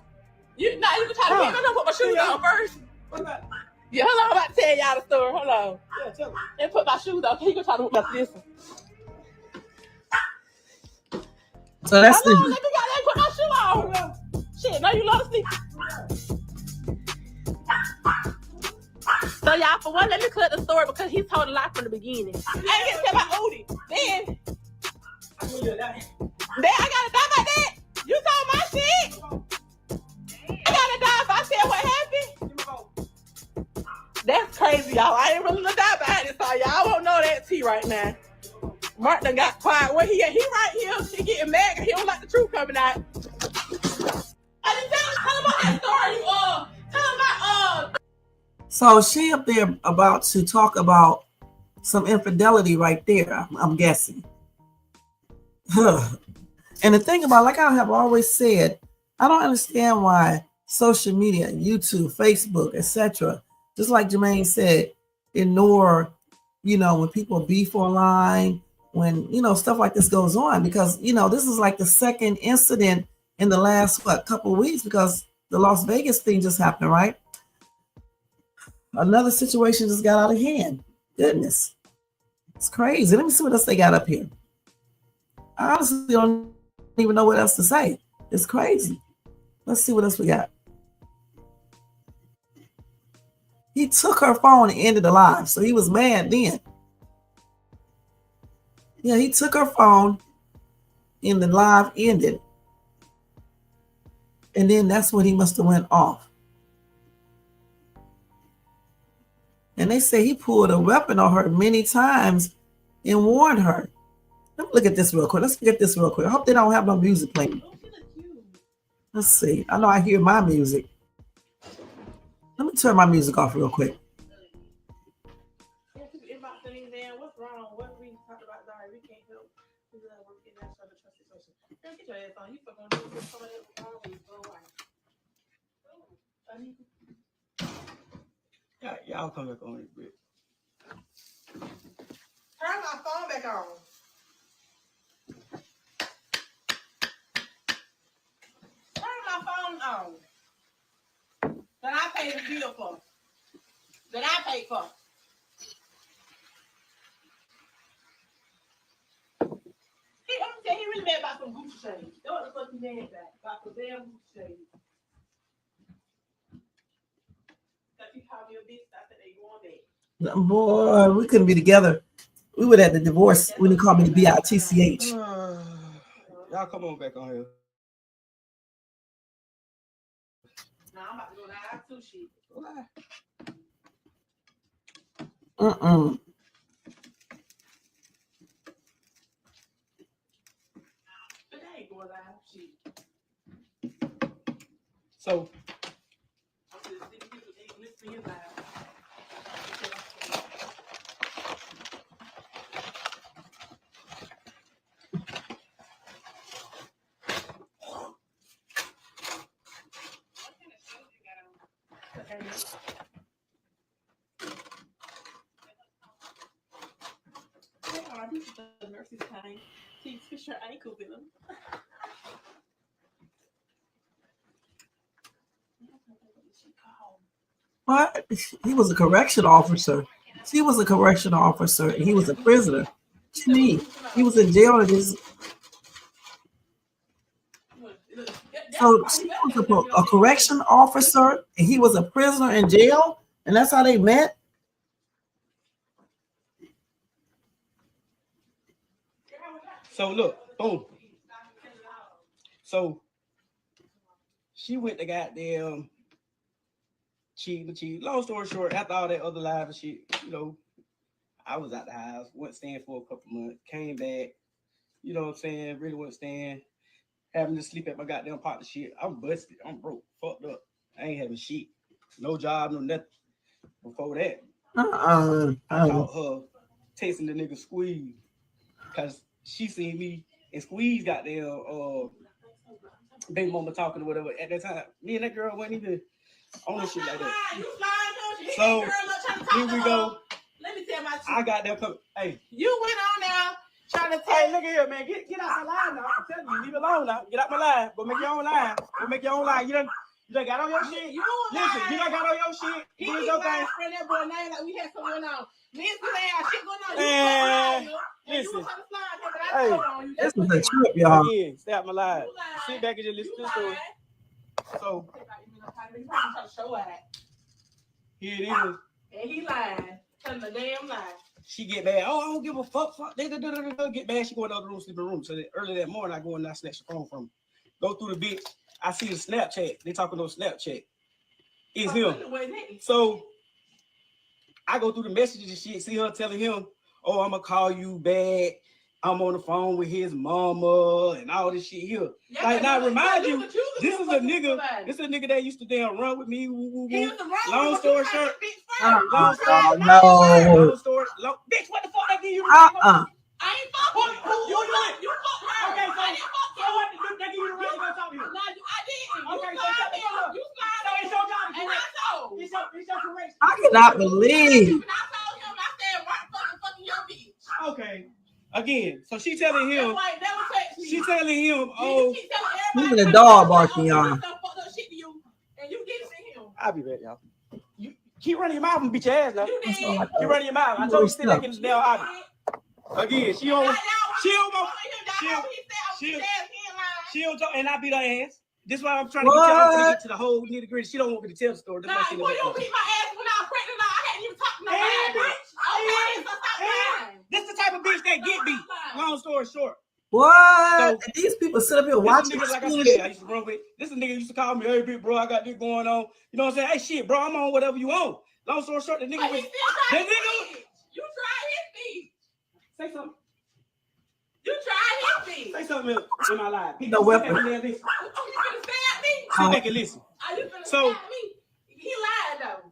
[SPEAKER 7] You can try to pick. I'm gonna put my shoes on first.
[SPEAKER 6] What about it?
[SPEAKER 7] Yeah, hold on. I'm about to tell y'all the story. Hold on.
[SPEAKER 6] Yeah, tell him.
[SPEAKER 7] And put my shoes on. Okay, you gonna try to put this one.
[SPEAKER 2] So that's
[SPEAKER 7] Hold on, let me put my shoe on. Shit, no, you love to sleep. So y'all, for one, let me cut the story because he told a lie from the beginning. I ain't get to tell about Odie. Then I gotta die by that. You told my shit. I gotta die if I said what happened. That's crazy, y'all. I ain't really gonna die behind this, so y'all won't know that tea right now. Mark done got quiet. Where he at? He right here. He getting mad because he don't like the truth coming out. I didn't tell him about that story. Tell him about
[SPEAKER 2] So she up there about to talk about some infidelity right there, I'm guessing. And the thing about, like I have always said, I don't understand why social media, YouTube, Facebook, etc., just like Jermaine said, ignore, when people beef online, when, stuff like this goes on, because, this is like the second incident in the last, couple of weeks, because the Las Vegas thing just happened, right? Another situation just got out of hand. Goodness. It's crazy. Let me see what else they got up here. I honestly don't even know what else to say. It's crazy. Let's see what else we got. He took her phone and ended the live. So he was mad then. Yeah, he took her phone and the live ended. And then that's when he must have went off. And they say he pulled a weapon on her many times and warned her. Let me look at this real quick. Let's look at this real quick. I hope they don't have no music playing. Let's see. I know I hear my music. Let me turn my music off real quick.
[SPEAKER 7] what's wrong? What we talked about, Diary, we can't help. We love work in that sort of trust situation. Girl, get your ass on. You fucking do this. Somebody else will always go out.
[SPEAKER 6] Y'all come back on it, bit.
[SPEAKER 7] Turn my phone back on. Turn my phone on. That I paid the bill for. That I paid for. I'm gonna tell you, he really mad about some Gucci shades. That's what the fuck he mad about some damn Gucci shades. Because he called me a bitch, I said they going back.
[SPEAKER 2] Boy, we couldn't be together. We would have had the divorce when he called me the BITCH.
[SPEAKER 6] Y'all come on back on here.
[SPEAKER 7] Now I'm about to go live too, shit. But I ain't going live, shit.
[SPEAKER 6] So,
[SPEAKER 7] I'm just listening to his live. Nurses came. She fished her ankles in them.
[SPEAKER 2] What? He was a correction officer. She was a correction officer, and he was a prisoner. What you mean? He was in jail. So she was a correction officer, and he was a prisoner in jail, and that's how they met.
[SPEAKER 8] So look, boom. So she went to goddamn cheat. Long story short, after all that other live and shit, you know, I was out the house, went staying for a couple months, came back, you know what I'm saying, really went staying, having to sleep at my goddamn partner shit. I'm busted, I'm broke, fucked up. I ain't having shit. No job, no nothing. Before that, I caught her tasting the nigga Squeeze because she seen me and Squeeze goddamn baby mama talking or whatever. At that time, me and that girl wasn't even on this shit like that. So here we go.
[SPEAKER 7] Let me tell my truth.
[SPEAKER 8] I got that coming. Hey,
[SPEAKER 7] you went on now trying to tell.
[SPEAKER 8] Hey, look at here, man. Get out my line now. I'm telling you, leave it alone now. Get out my line. Go make your own line. Go make your own line. You done got on your shit. Listen, you done got on your shit.
[SPEAKER 7] He
[SPEAKER 8] do
[SPEAKER 7] was
[SPEAKER 8] your
[SPEAKER 7] lying
[SPEAKER 8] thing.
[SPEAKER 7] for that boy name like we had something going on. Listen, shit going on.
[SPEAKER 8] Man, listen. Hey,
[SPEAKER 2] this is a trip, y'all.
[SPEAKER 8] Again, stay out my line. Sit back and just listen to the story. So here it is.
[SPEAKER 7] And he lied. Telling the damn lie.
[SPEAKER 8] She get mad. Oh, I don't give a fuck. Get mad. She go in the other room, sleeping room. So early that morning, I go in and I snatch the phone from her. Go through the bitch. I see the Snapchat. They talking on Snapchat. It's him. So I go through the messages and shit. See her telling him, "Oh, I'm gonna call you back. I'm on the phone with his mama and all this shit here."
[SPEAKER 7] Yeah,
[SPEAKER 8] like now, remind you, this is a nigga.
[SPEAKER 7] Somebody.
[SPEAKER 8] This is a nigga that used to damn run with me. Woo, woo,
[SPEAKER 7] He
[SPEAKER 8] woo.
[SPEAKER 7] was the wrong
[SPEAKER 8] Long
[SPEAKER 7] one,
[SPEAKER 8] story
[SPEAKER 7] but
[SPEAKER 8] short.
[SPEAKER 2] No.
[SPEAKER 8] Long story. Bitch, what the fuck that give you?
[SPEAKER 7] I ain't fucking
[SPEAKER 8] You do it.
[SPEAKER 7] You fucked her.
[SPEAKER 8] Okay,
[SPEAKER 7] I didn't fuck
[SPEAKER 8] so what? That give you the right to go talk to you?
[SPEAKER 7] No, I didn't.
[SPEAKER 8] Okay,
[SPEAKER 7] You
[SPEAKER 8] so
[SPEAKER 7] slide me. You slide
[SPEAKER 8] So
[SPEAKER 7] me.
[SPEAKER 8] it's your job to
[SPEAKER 7] And I
[SPEAKER 8] correct.
[SPEAKER 7] told.
[SPEAKER 8] It's your correction.
[SPEAKER 2] I cannot believe.
[SPEAKER 7] And I told him, I said, why fucking your bitch?
[SPEAKER 8] Okay. Again, so she telling him.
[SPEAKER 7] That's why it never text me.
[SPEAKER 8] She telling him,
[SPEAKER 7] You
[SPEAKER 8] oh.
[SPEAKER 7] keep telling
[SPEAKER 2] Even
[SPEAKER 7] everybody.
[SPEAKER 2] the dog barking, y'all.
[SPEAKER 7] Fucked up shit to you, and you give it to him.
[SPEAKER 8] I'll be back, y'all. You keep running your mouth and beat your ass now.
[SPEAKER 7] You did.
[SPEAKER 8] Keep running your mouth. I told you to sit back in the damn audience. Again, she don't talk, and I beat her ass. This is why I'm trying to get to the whole nitty gritty. She don't want me to tell the story.
[SPEAKER 7] Nah, you beat my ass when I was pregnant. I hadn't even talked to nobody. Okay, so stop lying.
[SPEAKER 8] This the type of bitch that get beat. Long story short.
[SPEAKER 2] What?
[SPEAKER 8] So,
[SPEAKER 2] and these people sit up here watching.
[SPEAKER 8] Like I said, I used to run with. This is a nigga used to call me, "Hey, big bro, I got this going on." You know what I'm saying? Hey, shit, bro, I'm on whatever you on. Long story short, the nigga was.
[SPEAKER 7] You tried his feet.
[SPEAKER 8] Say something.
[SPEAKER 7] You tried his feet.
[SPEAKER 8] Say something in my life.
[SPEAKER 2] No weapon.
[SPEAKER 7] Oh, you finna stab me?
[SPEAKER 8] Sit back and listen.
[SPEAKER 7] Are you finna
[SPEAKER 8] So,
[SPEAKER 7] stab me? He lied though.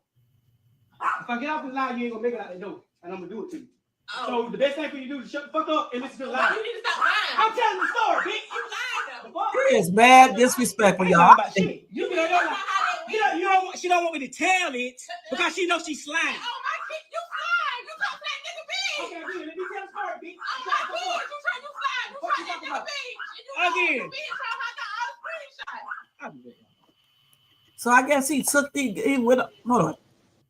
[SPEAKER 8] If I get off this line, you ain't gonna make it out the door, and I'm gonna do it to you.
[SPEAKER 7] Oh.
[SPEAKER 8] So the best thing for you to do is shut the fuck up and listen to the line.
[SPEAKER 7] You need to stop lying.
[SPEAKER 8] I'm telling the story, bitch.
[SPEAKER 7] You lied though.
[SPEAKER 2] It's bad disrespectful, y'all.
[SPEAKER 8] You get on your line. You don't. She don't want me to tell it because she knows she's slime.
[SPEAKER 7] Oh my shit, you lied. You talk that nigga bitch.
[SPEAKER 8] Okay, let me tell the story, bitch.
[SPEAKER 7] Oh my bitch, you tried to slide. You tried that nigga bitch.
[SPEAKER 8] Again.
[SPEAKER 2] So I guess he took he went. Hold on.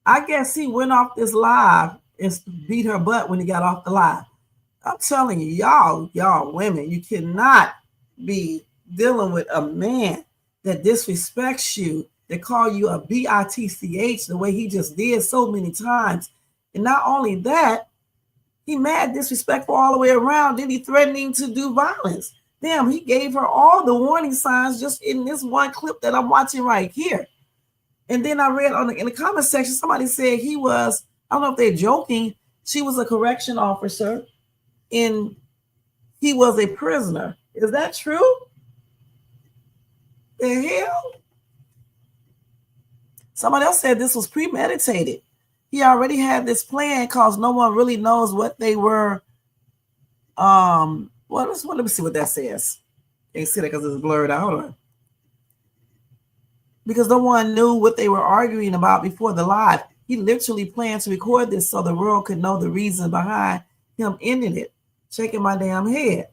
[SPEAKER 2] I guess he went off this live and beat her butt when he got off the live. I'm telling you, y'all women, you cannot be dealing with a man that disrespects you, that call you a bitch the way he just did so many times. And not only that, he mad disrespectful all the way around. Then he threatening to do violence. Damn, he gave her all the warning signs just in this one clip that I'm watching right here. And then I read in the comment section, somebody said he was, I don't know if they're joking, she was a correction officer and he was a prisoner. Is that true? The hell? Somebody else said this was premeditated. He already had this plan because no one really knows what they were. Well, let me see what that says. Can't see that because it's blurred out. Hold on. because no one knew what they were arguing about before the live. He literally planned to record this so the world could know the reason behind him ending it. Shaking my damn head.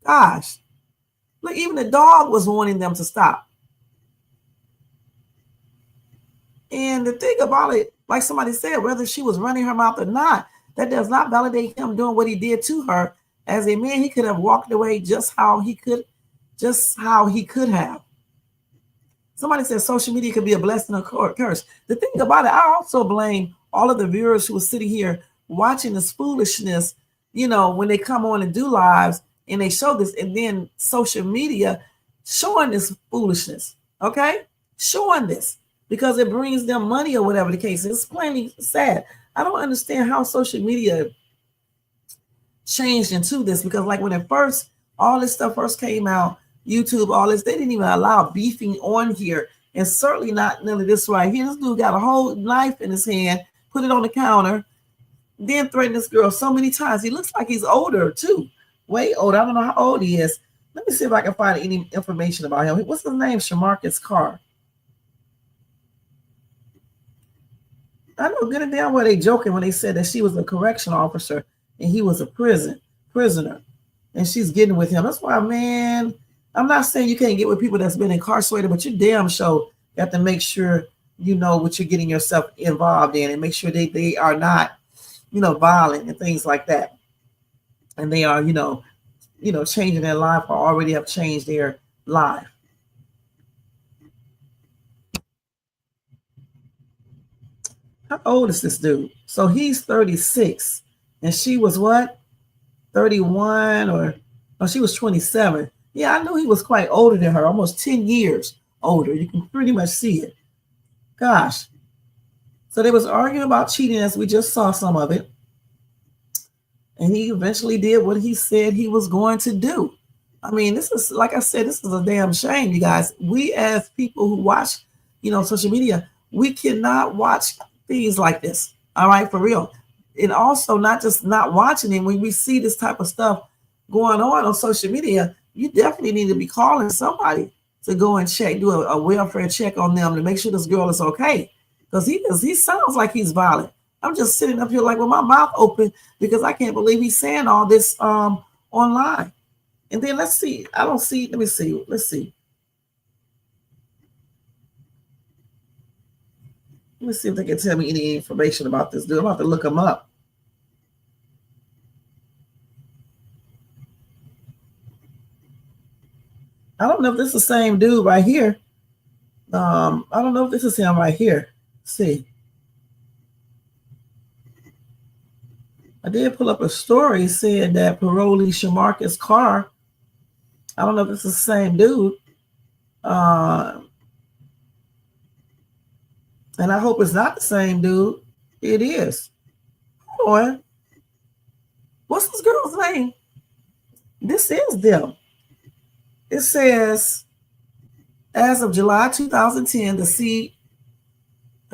[SPEAKER 2] Gosh. Look, even the dog was warning them to stop. And the thing about it, like somebody said, whether she was running her mouth or not, that does not validate him doing what he did to her. As a man, he could have walked away just how he could have. Somebody said social media could be a blessing or curse. The thing about it, I also blame all of the viewers who were sitting here watching this foolishness, you know, when they come on and do lives and they show this, and then social media showing this foolishness, okay? Showing this because it brings them money or whatever the case is. It's plainly sad. I don't understand how social media changed into this, because like when it first, all this stuff first came out, YouTube, all this, they didn't even allow beefing on here, and certainly not none of this right here. This dude got a whole knife in his hand, put it on the counter, then threatened this girl so many times. He looks like he's older too, way older. I don't know how old he is. Let me see if I can find any information about him. What's his name? Shamarcus Carr. I know good and damn well they joking when they said that she was a correction officer and he was a prisoner, and she's getting with him. That's why, man, I'm not saying you can't get with people that's been incarcerated, but you damn sure have to make sure you know what you're getting yourself involved in, and make sure they are not, you know, violent and things like that. And they are, you know, changing their life or already have changed their life. How old is this dude? So he's 36, and she was what? 31 or she was 27. Yeah, I knew he was quite older than her, almost 10 years older. You can pretty much see it. Gosh. So they was arguing about cheating, as we just saw some of it. And he eventually did what he said he was going to do. I mean, this is, like I said, this is a damn shame, you guys. We as people who watch, you know, social media, we cannot watch things like this. All right, for real. And also not just not watching it. When we see this type of stuff going on social media, you definitely need to be calling somebody to go and check, do a welfare check on them to make sure this girl is okay. Because he sounds like he's violent. I'm just sitting up here like with my mouth open because I can't believe he's saying all this online. And then let's see. I don't see. Let me see. Let's see. Let me see if they can tell me any information about this dude. I'm about to look him up. I don't know if this is the same dude right here. I don't know if this is him right here. Let's see. I did pull up a story saying that parolee Shamarcus Carr. I don't know if it's the same dude. And I hope it's not the same dude. It is. Hold on. What's this girl's name? This is them. It says, as of July 2010, I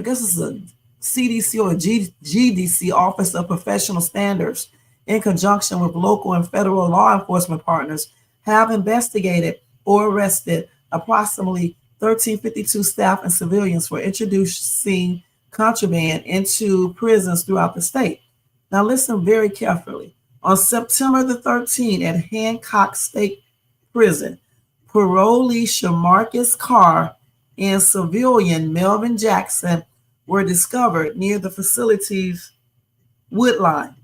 [SPEAKER 2] guess it's a CDC or a GDC, Office of Professional Standards, in conjunction with local and federal law enforcement partners, have investigated or arrested approximately 1,352 staff and civilians for introducing contraband into prisons throughout the state. Now listen very carefully. On September the 13th at Hancock State Prison, parolee Shamarcus Carr and civilian Melvin Jackson were discovered near the facility's wood line.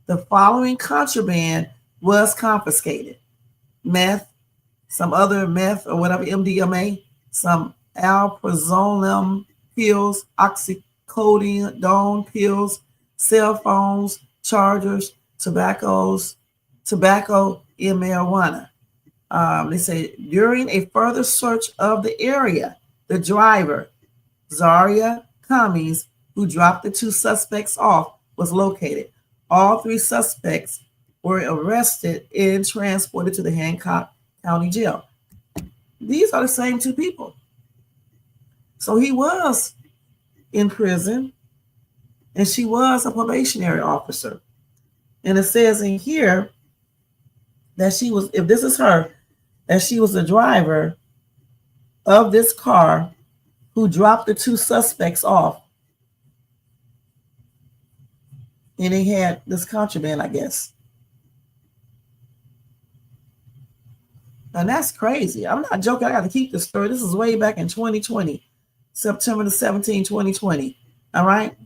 [SPEAKER 2] The following contraband was confiscated: meth, some other meth or whatever, MDMA, some alprazolam pills, oxycodone pills, cell phones, chargers, tobacco, and marijuana. They say during a further search of the area, the driver, Zaria Cummings, who dropped the two suspects off, was located. All three suspects were arrested and transported to the Hancock County Jail. These are the same two people. So he was in prison and she was a probationary officer. And it says in here that she was, if this is her, that she was the driver of this car who dropped the two suspects off. And they had this contraband, I guess. And that's crazy. I'm not joking. I got to keep this story. This is way back in 2020, September the 17th, 2020. All right.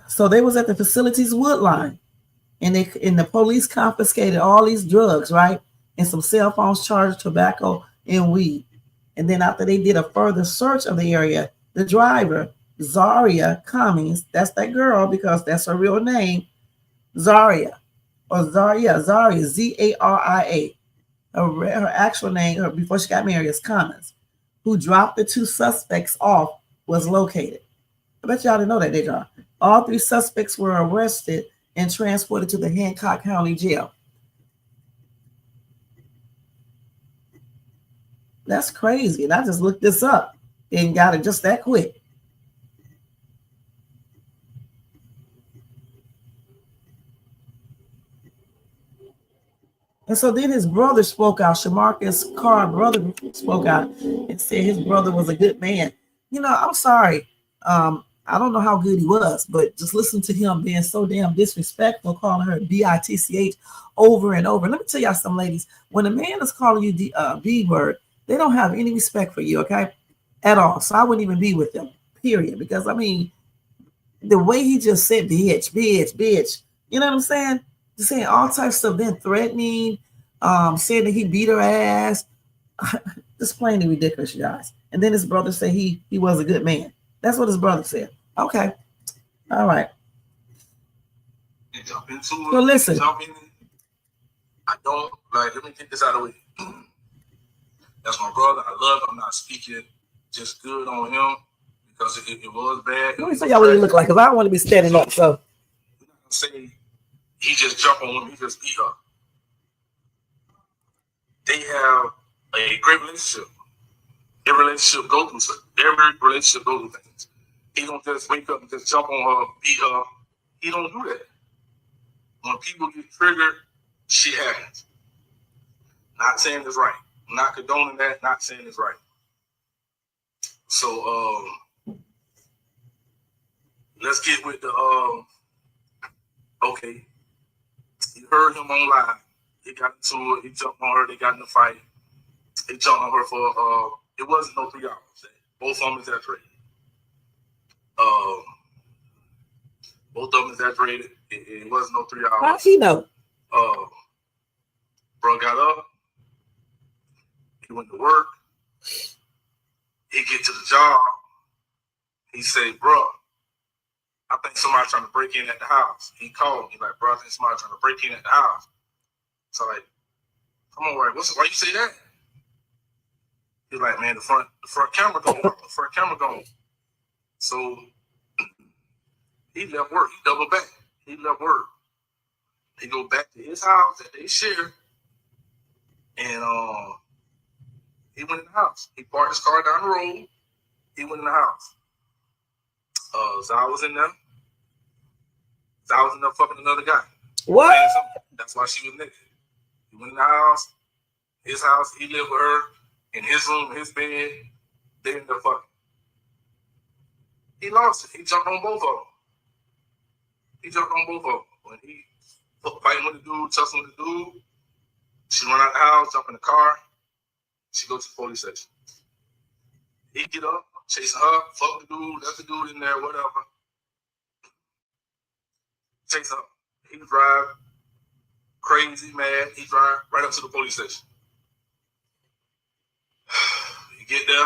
[SPEAKER 2] So they was at the facility's wood line, and the police confiscated all these drugs, right? And some cell phones, chargers, tobacco, and weed. And then after they did a further search of the area, the driver, Zaria Cummings, that's that girl because that's her real name, Zaria, Zaria, her actual name, before she got married, is Cummings, who dropped the two suspects off, was located. I bet y'all didn't know that, did y'all? All three suspects were arrested and transported to the Hancock County Jail. That's crazy. And I just looked this up and got it just that quick. And so then his brother spoke out. Shamarcus Carr brother spoke out and said his brother was a good man. You know, I'm sorry. I don't know how good he was, but just listen to him being so damn disrespectful, calling her B-I-T-C-H over and over. Let me tell y'all something, ladies. When a man is calling you the B-word, they don't have any respect for you, okay? At all. So I wouldn't even be with them, period. Because, I mean, the way he just said bitch, you know what I'm saying? Just saying all types of stuff, then threatening, saying that he beat her ass. Just plainly ridiculous, you guys. And then his brother said he was a good man. That's what his brother said. Okay. All right.
[SPEAKER 9] Jump into it.
[SPEAKER 2] So listen.
[SPEAKER 9] Jump in. I don't like. Let me get this out of the way. That's my brother. I love him. I'm not speaking just good on him because it was bad.
[SPEAKER 2] Let me tell y'all what he look like because I don't want to be standing up. So
[SPEAKER 9] we're not gonna say he just jumped on him. He just beat her. They have a great relationship. Every relationship goes through things. He don't just wake up and just jump on her, beat her. He don't do that. When people get triggered, shit happens. Not saying it's right. I'm not condoning that. Not saying it's right. So let's get with the okay. You heard him on live. He got into it. He jumped on her. They got in a fight. He jumped on her for it wasn't no 3 hours. Both of them exaggerated. Both of them exaggerated. It wasn't no 3 hours.
[SPEAKER 2] how he know?
[SPEAKER 9] Bro got up. He went to work. He get to the job. He say, bro, I think somebody trying to break in at the house. He called me like, bro, I think somebody trying to break in at the house. So like, come on, why you say that? He's like, man, the front camera going. The front camera going. So he left work. He doubled back. He left work. He go back to his house that they share, and he went in the house. He parked his car down the road. He went in the house. Zal was in there. Zal was in there fucking another guy.
[SPEAKER 2] What?
[SPEAKER 9] That's why she was naked. He went in the house. His house. He lived with her in his room, his bed. They in there fucking. He lost it. He jumped on both of them. When he fighting with the dude, tussling with the dude, she run out the house, jump in the car. She go to the police station. He get up, chasing her, fuck the dude, left the dude in there, whatever. Chase her. He drive crazy, mad. He drive right up to the police station. You get there,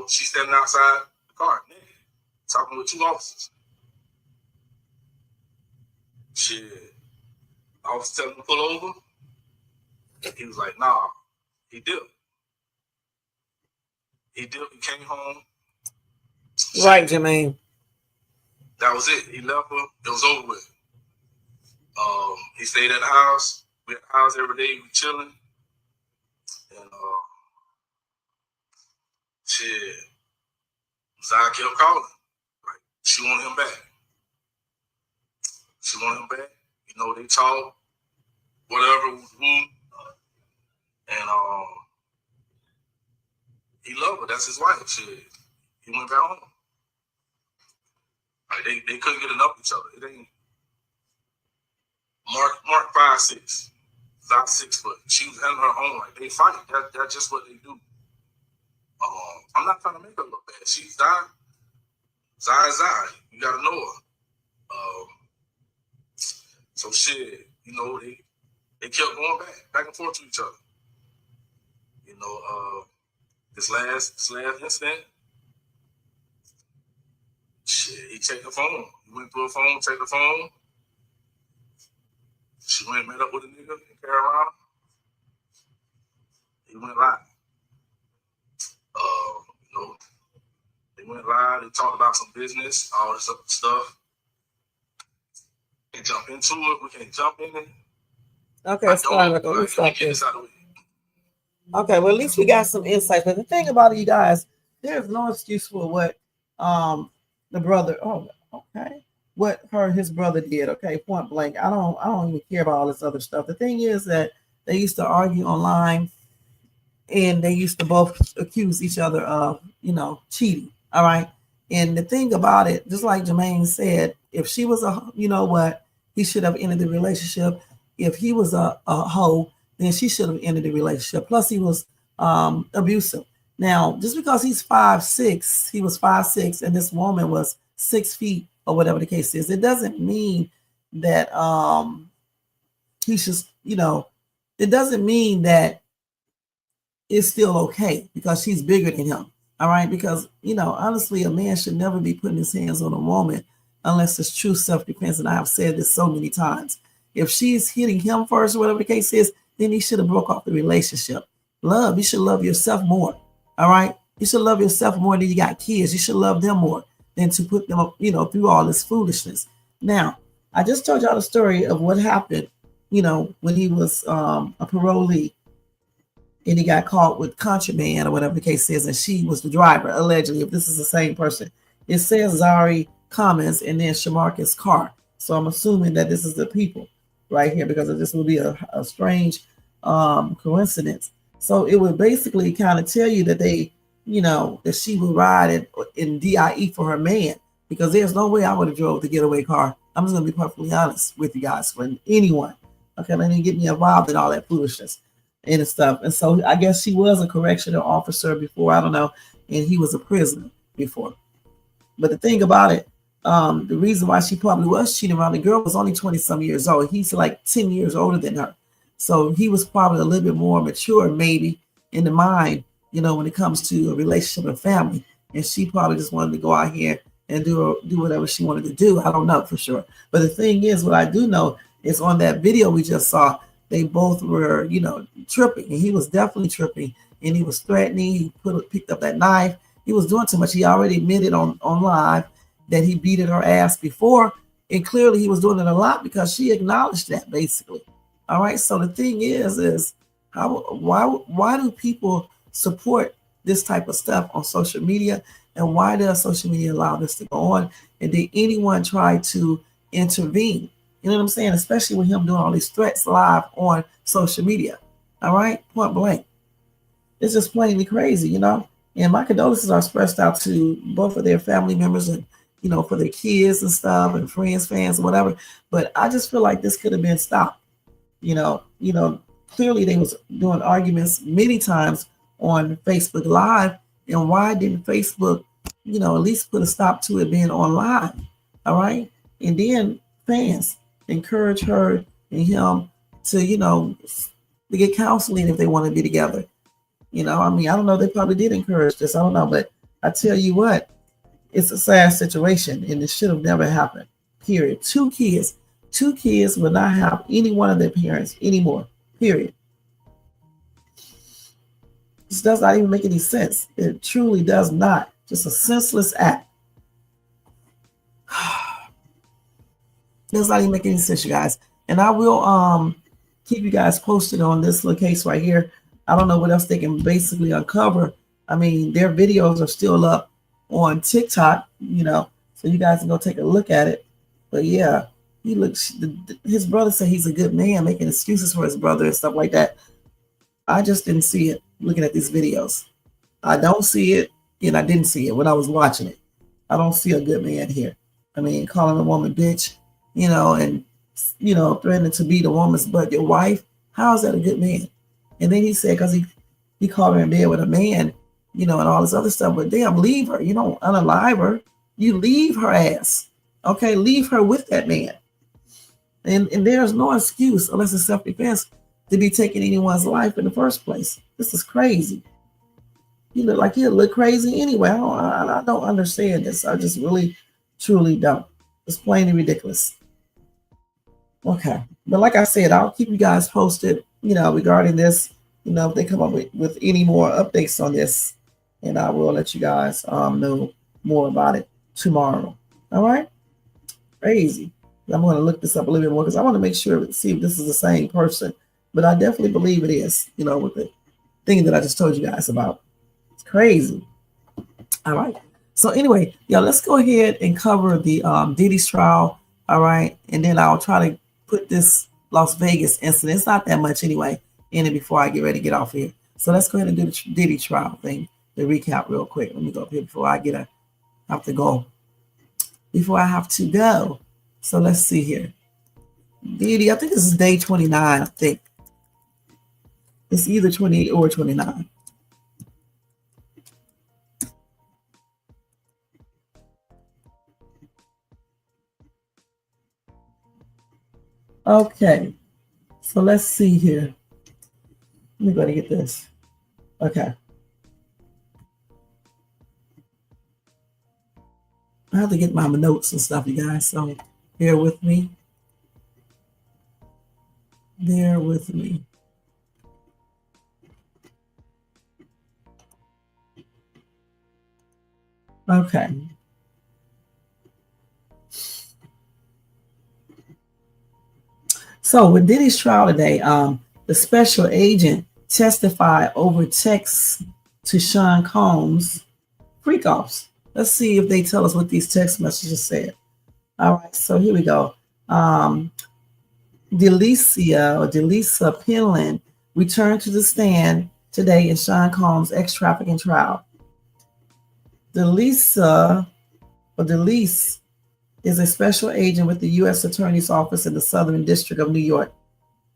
[SPEAKER 9] she's standing outside the car, naked, talking with two officers. Shit. Officer telling him to pull over. He was like, nah. He did. He came home.
[SPEAKER 2] Right, Jermaine.
[SPEAKER 9] That was it. He left her. It was over with. He stayed at the house. We at the house every day. We chilling. And shit. Zai kept calling. Like, she wanted him back. They talk, whatever, and He loved her. That's his wife. Shit. He went back home. Like they couldn't get enough of each other. It ain't Mark 5'6", about 6 foot. She was having her own. Like they fight. That's just what they do. I'm not trying to make her look bad. She's Zai. You gotta know her. So shit, you know, they kept going back and forth to each other. You know, this last incident, shit, he checked the phone. He went through her phone, checked the phone. She went and met up with a nigga in Carolina. He went live. You know, they went live. They talked about some business, all this other stuff. They jump into it. We can't jump in it.
[SPEAKER 2] Okay, let's stop this. Okay, well, at least we got some insight. But the thing about it, you guys, there's no excuse for what the brother. Oh, okay. What his brother did. Okay, point blank. I don't even care about all this other stuff. The thing is that they used to argue online, and they used to both accuse each other of, you know, cheating. All right. And the thing about it, just like Jermaine said, if she was you know what, he should have ended the relationship. If he was a hoe, then she should have ended the relationship. Plus, he was abusive. Now, just because he's 5'6", he was 5'6", and this woman was 6 feet or whatever the case is, it doesn't mean that he should, you know, it doesn't mean that it's still okay because she's bigger than him. All right, because, you know, honestly, a man should never be putting his hands on a woman unless it's true self-defense. And I have said this so many times. If she's hitting him first, or whatever the case is, then he should have broke off the relationship. Love, you should love yourself more. All right, you should love yourself more than you got kids. You should love them more than to put them, you know, through all this foolishness. Now, I just told y'all the story of what happened, you know, when he was a parolee. And he got caught with contraband or whatever the case is, and she was the driver, allegedly, if this is the same person. It says Zari Commons and then Shamarcus Carr. So I'm assuming that this is the people right here, because this would be a strange coincidence. So it would basically kind of tell you that they, you know, that she would ride in DIE for her man, because there's no way I would have drove the getaway car. I'm just going to be perfectly honest with you guys, for anyone. Okay, let me get me involved in all that foolishness and stuff. And so I guess she was a correctional officer before, I don't know, and he was a prisoner before. But the thing about it, the reason why she probably was cheating around, the girl was only 20 some years old. He's like 10 years older than her. So he was probably a little bit more mature, maybe, in the mind, you know, when it comes to a relationship and family. And she probably just wanted to go out here and do whatever she wanted to do. I don't know for sure. But the thing is, what I do know is on that video we just saw, they both were, you know, tripping, and he was definitely tripping, and he was threatening. He picked up that knife. He was doing too much. He already admitted on live that he beat her ass before, and clearly he was doing it a lot because she acknowledged that, basically. All right. So the thing is why do people support this type of stuff on social media, and why does social media allow this to go on? And did anyone try to intervene? You know what I'm saying? Especially with him doing all these threats live on social media. All right? Point blank. It's just plainly crazy, you know? And my condolences are expressed out to both of their family members and, you know, for their kids and stuff and friends, fans, whatever. But I just feel like this could have been stopped. You know, clearly they was doing arguments many times on Facebook Live. And why didn't Facebook, you know, at least put a stop to it being on live? All right? And then fans encourage her and him to, you know, to get counseling if they want to be together. You know, I mean, I don't know. They probably did encourage this. I don't know. But I tell you what, it's a sad situation, and it should have never happened, period. Two kids will not have any one of their parents anymore, period. This does not even make any sense. It truly does not. Just a senseless act. Does not even make any sense, you guys. And I will keep you guys posted on this little case right here. I don't know what else they can basically uncover. I mean, their videos are still up on TikTok, you know, so you guys can go take a look at it. But yeah, his brother said he's a good man, making excuses for his brother and stuff like that. I just didn't see it looking at these videos. I don't see it, and I didn't see it when I was watching it. I don't see a good man here. I mean, calling a woman bitch, and threatening to beat a woman's but your wife. How is that a good man? And then he said, because he called her in bed with a man, and all this other stuff. But damn, leave her. You don't unalive her. You leave her ass. Okay, leave her with that man. And there's no excuse unless it's self-defense to be taking anyone's life in the first place. This is crazy. You look like you look crazy anyway. I don't understand this. I just really, truly don't. It's plainly ridiculous. Okay. But like I said, I'll keep you guys posted, regarding this, if they come up with any more updates on this. And I will let you guys know more about it tomorrow. All right? Crazy. I'm going to look this up a little bit more because I want to make sure, see if this is the same person. But I definitely believe it is, with the thing that I just told you guys about. It's crazy. All right. So anyway, let's go ahead and cover the Diddy's trial. All right. And then I'll try to put this Las Vegas incident. It's not that much anyway in it before I get ready to get off here. So let's go ahead and do the Diddy trial thing, the recap real quick. Let me go up here before I have to go. So let's see here. Diddy, I think this is day 29, I think. It's either 28 or 29. Okay, so let's see here. Let me go to get this. Okay. I have to get my notes and stuff, you guys, so bear with me. Bear with me. Okay. So with Diddy's trial today, the special agent testified over texts to Sean Combs freak-offs. Let's see if they tell us what these text messages said. All right, so here we go. Delisa Penland returned to the stand today in Sean Combs' ex-trafficking trial. Delise is a special agent with the U.S. Attorney's Office in the Southern District of New York,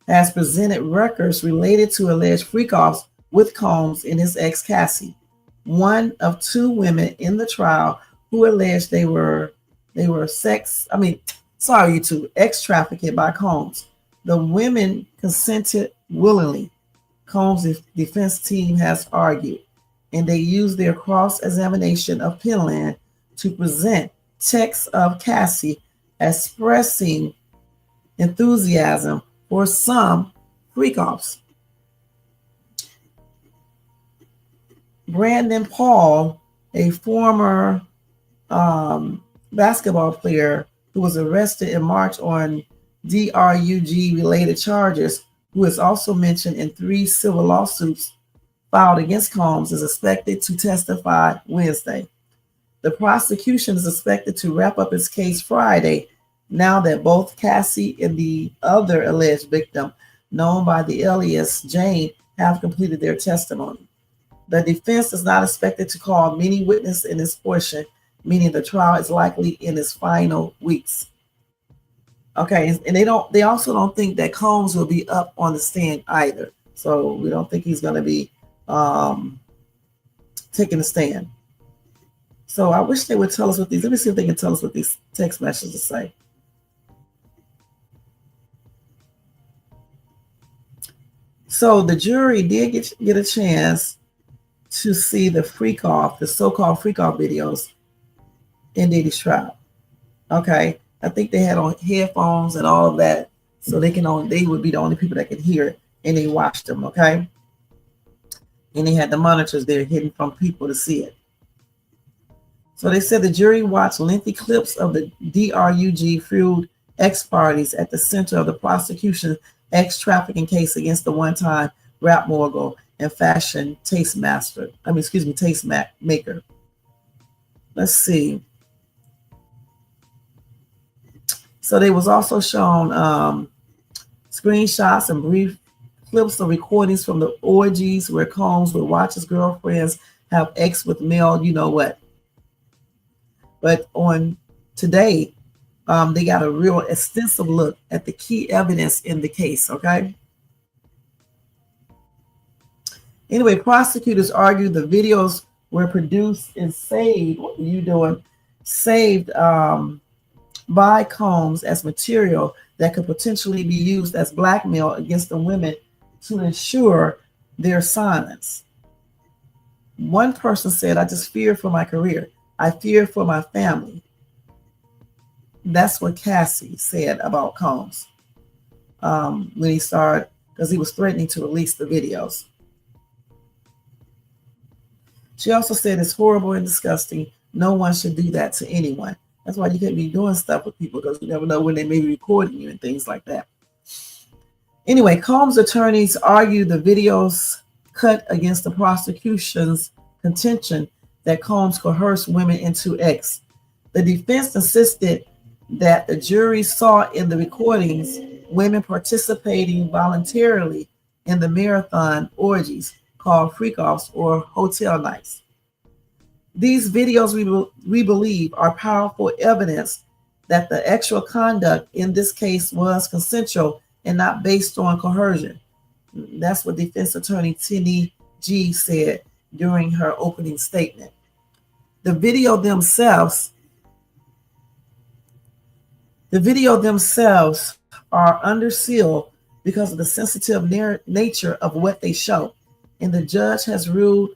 [SPEAKER 2] has presented records related to alleged freak-offs with Combs and his ex Cassie, one of two women in the trial who alleged they were ex-trafficked by Combs. The women consented willingly, Combs' defense team has argued, and they used their cross-examination of Penland to present texts of Cassie expressing enthusiasm for some freak-offs. Brandon Paul, a former basketball player who was arrested in March on DRUG-related charges, who is also mentioned in 3 civil lawsuits filed against Combs, is expected to testify Wednesday. The prosecution is expected to wrap up its case Friday, now that both Cassie and the other alleged victim, known by the alias Jane, have completed their testimony. The defense is not expected to call many witnesses in this portion, meaning the trial is likely in its final weeks. Okay, and they also don't think that Combs will be up on the stand either. So we don't think he's going to be taking the stand. So I wish they would tell us what these, let me see if they can tell us what these text messages say. So the jury did get a chance to see the so-called freak-off videos in Diddy's trial. Okay, I think they had on headphones and all of that, so they would be the only people that could hear it, and they watched them. Okay, and they had the monitors there hidden from people to see it. So they said the jury watched lengthy clips of the DRUG-fueled ex-parties at the center of the prosecution's ex-trafficking case against the one-time rap mogul and fashion tastemaker. Let's see. So they was also shown screenshots and brief clips of recordings from the orgies where Combs would watch his girlfriends have X with male, you know what. But on today, they got a real extensive look at the key evidence in the case, okay? Anyway, prosecutors argue the videos were produced and saved. What are you doing? Saved by Combs as material that could potentially be used as blackmail against the women to ensure their silence. One person said, I just fear for my career. I fear for my family. That's what Cassie said about Combs when he started, because he was threatening to release the videos. She also said it's horrible and disgusting. No one should do that to anyone. That's why you can't be doing stuff with people, because you never know when they may be recording you and things like that. Anyway, Combs' attorneys argue the videos cut against the prosecution's contention that Combs coerced women into X. The defense insisted that the jury saw in the recordings women participating voluntarily in the marathon orgies called freak-offs or hotel nights. These videos, we believe, are powerful evidence that the actual conduct in this case was consensual and not based on coercion. That's what defense attorney Tinny G said during her opening statement. The video themselves are under seal because of the sensitive nature of what they show. And the judge has ruled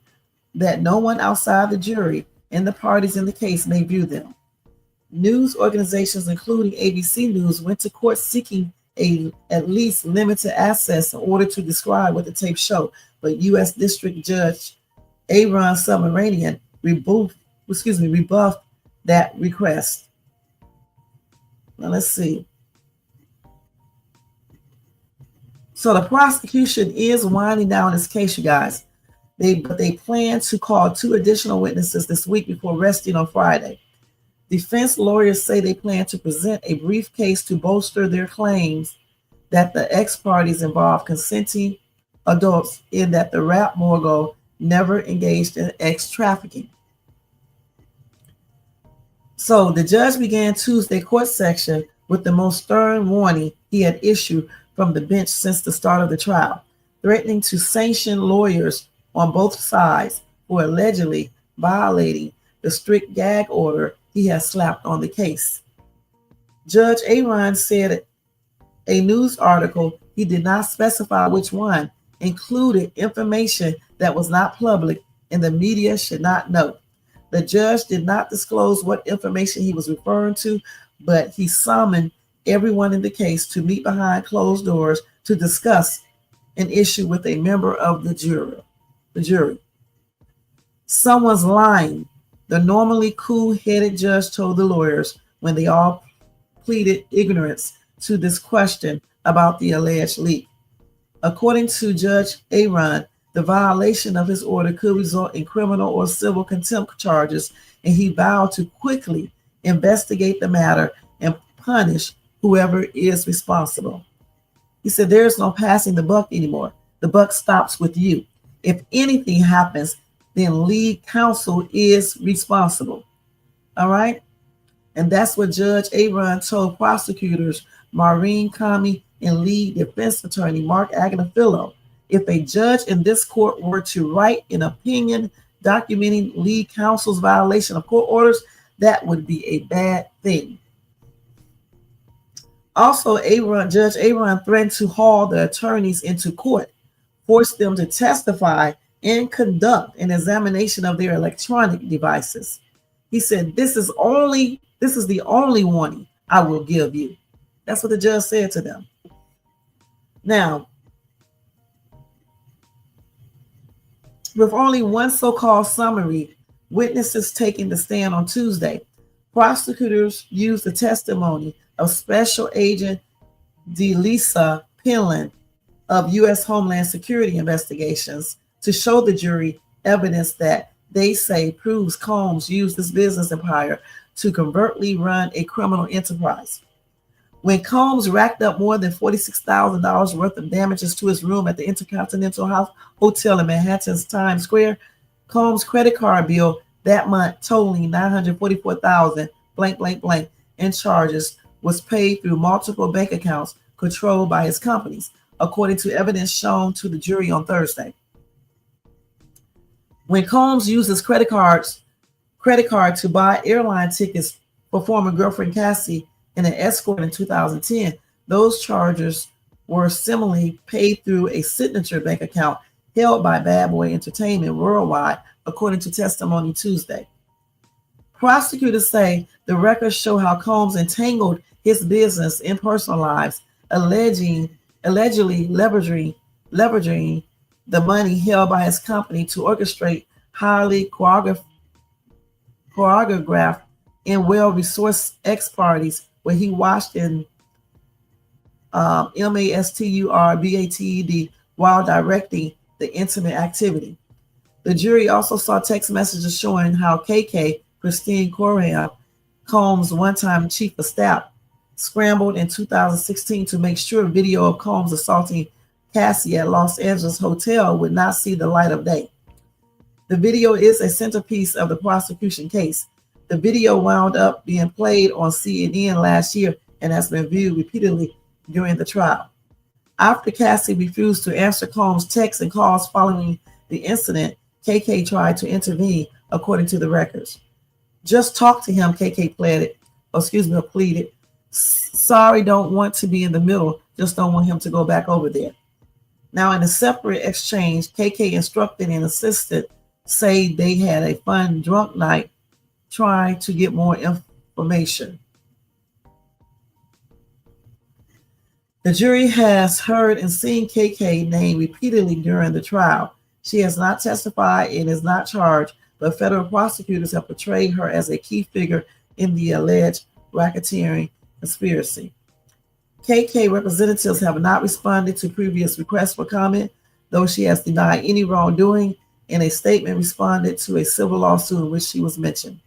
[SPEAKER 2] that no one outside the jury and the parties in the case may view them. News organizations, including ABC News, went to court seeking at least limited access in order to describe what the tapes show. But U.S. District Judge Aaron Submaranian rebuffed that request. Now let's see. So the prosecution is winding down this case, you guys. But they plan to call 2 additional witnesses this week before resting on Friday. Defense lawyers say they plan to present a brief case to bolster their claims that the ex-parties involved consenting adults in that the rap mogul never engaged in ex-trafficking. So the judge began Tuesday court section with the most stern warning he had issued from the bench since the start of the trial, threatening to sanction lawyers on both sides for allegedly violating the strict gag order he has slapped on the case. Judge Aaron said a news article, he did not specify which one, included information that was not public and the media should not know. The judge did not disclose what information he was referring to, but he summoned everyone in the case to meet behind closed doors to discuss an issue with a member of the jury. Someone's lying, the normally cool-headed judge told the lawyers when they all pleaded ignorance to this question about the alleged leak. According to Judge Aaron, the violation of his order could result in criminal or civil contempt charges, and he vowed to quickly investigate the matter and punish whoever is responsible. He said, there's no passing the buck anymore. The buck stops with you. If anything happens, then lead counsel is responsible. All right? And that's what Judge Aaron told prosecutors Maureen Comey and lead defense attorney Mark Agnafilo. If a judge in this court were to write an opinion documenting lead counsel's violation of court orders, that would be a bad thing. Also, Judge Aaron threatened to haul the attorneys into court, force them to testify and conduct an examination of their electronic devices. He said, this is the only warning I will give you. That's what the judge said to them. Now, with only one so-called summary, witnesses taking the stand on Tuesday, prosecutors used the testimony of Special Agent DeLisa Penland of U.S. Homeland Security Investigations to show the jury evidence that they say proves Combs used this business empire to covertly run a criminal enterprise. When Combs racked up more than $46,000 worth of damages to his room at the Intercontinental Hotel in Manhattan's Times Square, Combs' credit card bill that month totaling $944,000 blank blank blank in charges was paid through multiple bank accounts controlled by his companies, according to evidence shown to the jury on Thursday. When Combs used his credit card to buy airline tickets for former girlfriend Cassie and an escort in 2010, those charges were similarly paid through a signature bank account held by Bad Boy Entertainment Worldwide, according to testimony Tuesday. Prosecutors say the records show how Combs entangled his business and personal lives, allegedly leveraging the money held by his company to orchestrate highly choreographed and well-resourced ex-parties where he watched in masturbATED while directing the intimate activity. The jury also saw text messages showing how KK, Christine Coram, Combs' one-time chief of staff, scrambled in 2016 to make sure video of Combs assaulting Cassie at Los Angeles hotel would not see the light of day. The video is a centerpiece of the prosecution case. The video wound up being played on CNN last year and has been viewed repeatedly during the trial. After Cassie refused to answer Combs' texts and calls following the incident, KK tried to intervene, according to the records. Just talk to him, KK pleaded. Sorry, don't want to be in the middle, just don't want him to go back over there. Now, in a separate exchange, KK instructed and assisted say they had a fun drunk night trying to get more information. The jury has heard and seen KK name repeatedly during the trial. She has not testified and is not charged, but federal prosecutors have portrayed her as a key figure in the alleged racketeering conspiracy. KK representatives have not responded to previous requests for comment, though she has denied any wrongdoing in a statement responded to a civil lawsuit in which she was mentioned.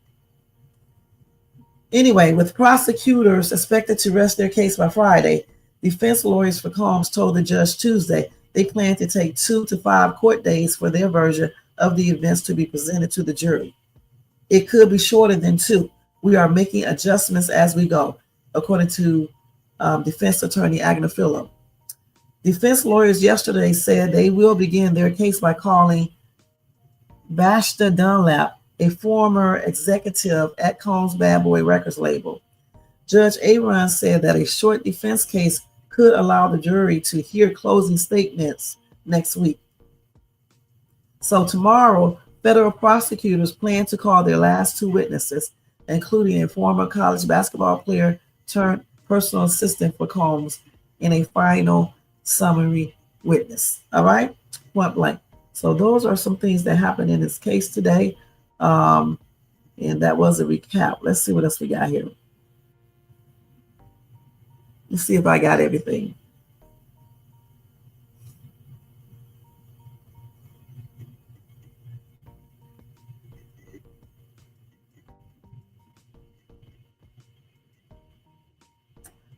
[SPEAKER 2] Anyway, with prosecutors expected to rest their case by Friday, defense lawyers for Combs told the judge Tuesday they plan to take 2 to 5 court days for their version of the events to be presented to the jury. It could be shorter than 2. We are making adjustments as we go, according to defense attorney Agnafilo. Defense lawyers yesterday said they will begin their case by calling Bashta Dunlap, a former executive at Combs' Bad Boy Records label. Judge Aaron said that a short defense case could allow the jury to hear closing statements next week. So tomorrow, federal prosecutors plan to call their last 2 witnesses, including a former college basketball player turned personal assistant for Combs, in a final summary witness. All right, point blank. So those are some things that happened in this case today. And that was a recap. Let's see what else we got here. Let's see if I got everything.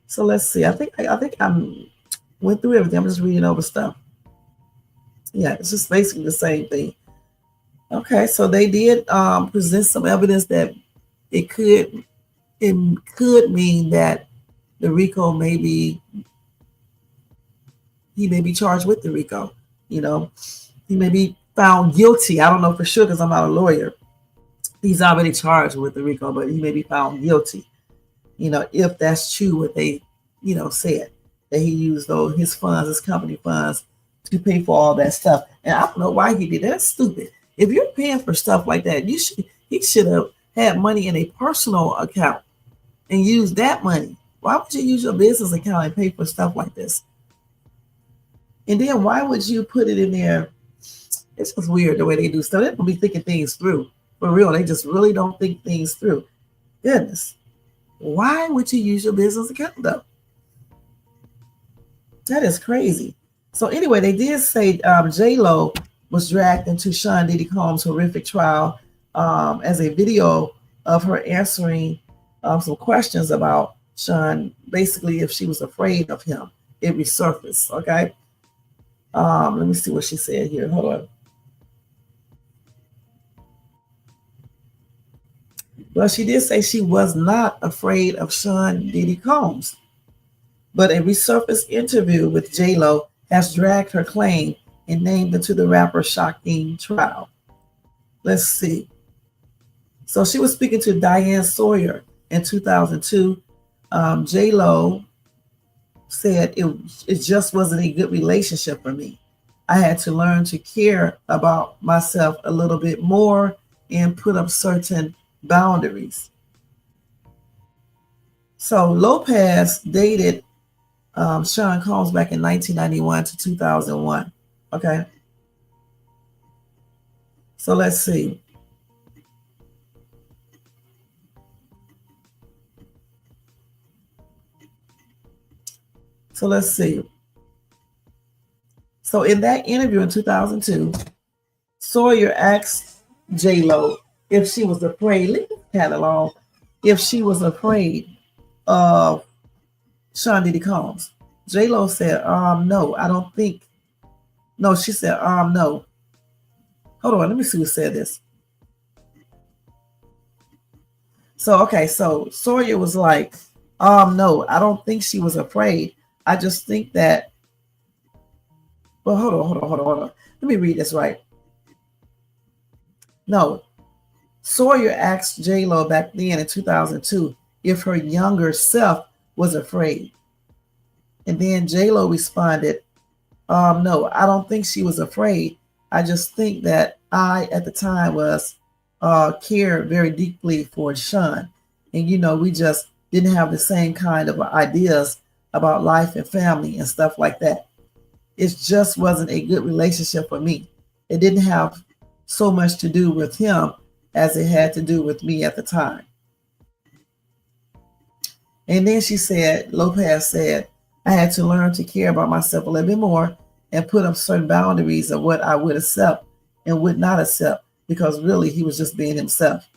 [SPEAKER 2] So let's see. I think I went through everything. I'm just reading over stuff. Yeah, it's just basically the same thing. Okay, so they did present some evidence that it could mean that the RICO he may be charged with the RICO. You know, he may be found guilty. I don't know for sure because I'm not a lawyer. He's already charged with the RICO, but he may be found guilty. You know, if that's true, what they, said that he used his funds, his company funds, to pay for all that stuff. And I don't know why he did that. That's stupid. If you're paying for stuff like that, he should have had money in a personal account and used that money. Why would you use your business account and pay for stuff like this? And then why would you put it in there? It's just weird the way they do stuff. They don't be thinking things through. For real, they just really don't think things through. Goodness. Why would you use your business account though? That is crazy. So anyway, they did say J-Lo was dragged into Sean Diddy Combs' horrific trial as a video of her answering some questions about Sean, basically if she was afraid of him. It resurfaced, okay? Let me see what she said here. Hold on. Well, she did say she was not afraid of Sean Diddy Combs, but a resurfaced interview with J-Lo has dragged her claim and named into the rapper's shocking trial. Let's see. So she was speaking to Diane Sawyer in 2002. J-Lo said it just wasn't a good relationship for me. I had to learn to care about myself a little bit more and put up certain boundaries. So Lopez dated Sean Combs back in 1991 to 2001. Okay. So let's see. So in that interview in 2002, Sawyer asked J-Lo if she was afraid, leave that alone, if she was afraid of Sean Diddy Combs. J-Lo said, no, I don't think. No, she said, no. Hold on, let me see who said this. So Sawyer was like, no, I don't think she was afraid. I just think that, well, hold on. Let me read this right. No, Sawyer asked J-Lo back then in 2002 if her younger self was afraid. And then J-Lo responded, no, I don't think she was afraid. I just think that I, at the time, was cared very deeply for Sean. And, we just didn't have the same kind of ideas about life and family and stuff like that. It just wasn't a good relationship for me. It didn't have so much to do with him as it had to do with me at the time. And then Lopez said, I had to learn to care about myself a little bit more and put up certain boundaries of what I would accept and would not accept, because really he was just being himself.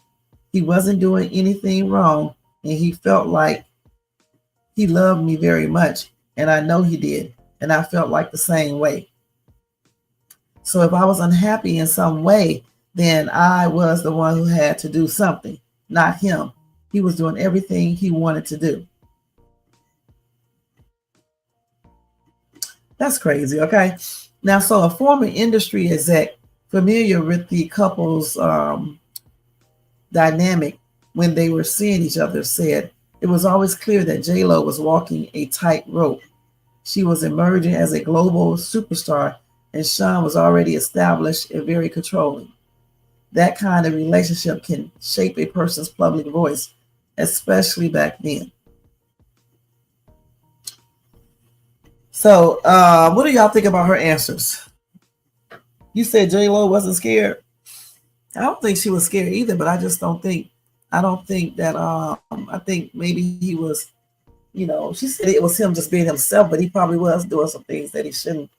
[SPEAKER 2] He wasn't doing anything wrong, and he felt like he loved me very much, and I know he did, and I felt like the same way. So if I was unhappy in some way, then I was the one who had to do something, not him. He was doing everything he wanted to do. That's crazy, okay? Now, so a former industry exec familiar with the couple's dynamic when they were seeing each other said, it was always clear that J-Lo was walking a tightrope. She was emerging as a global superstar, and Sean was already established and very controlling. That kind of relationship can shape a person's public voice, especially back then. So, what do y'all think about her answers? You said J-Lo wasn't scared. I don't think she was scared either, but I don't think that, I think maybe he was, she said it was him just being himself, but he probably was doing some things that he shouldn't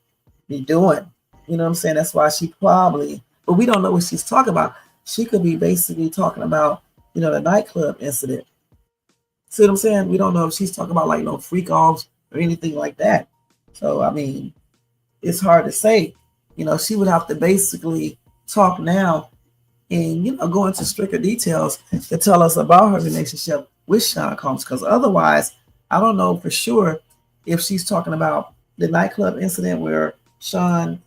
[SPEAKER 2] be doing. You know what I'm saying? That's why she probably, but we don't know what she's talking about. She could be basically talking about, the nightclub incident. See what I'm saying? We don't know if she's talking about like no freak offs or anything like that. So, I mean, it's hard to say. She would have to basically talk now and, go into stricter details to tell us about her relationship with Sean Combs. Because otherwise, I don't know for sure if she's talking about the nightclub incident where Sean,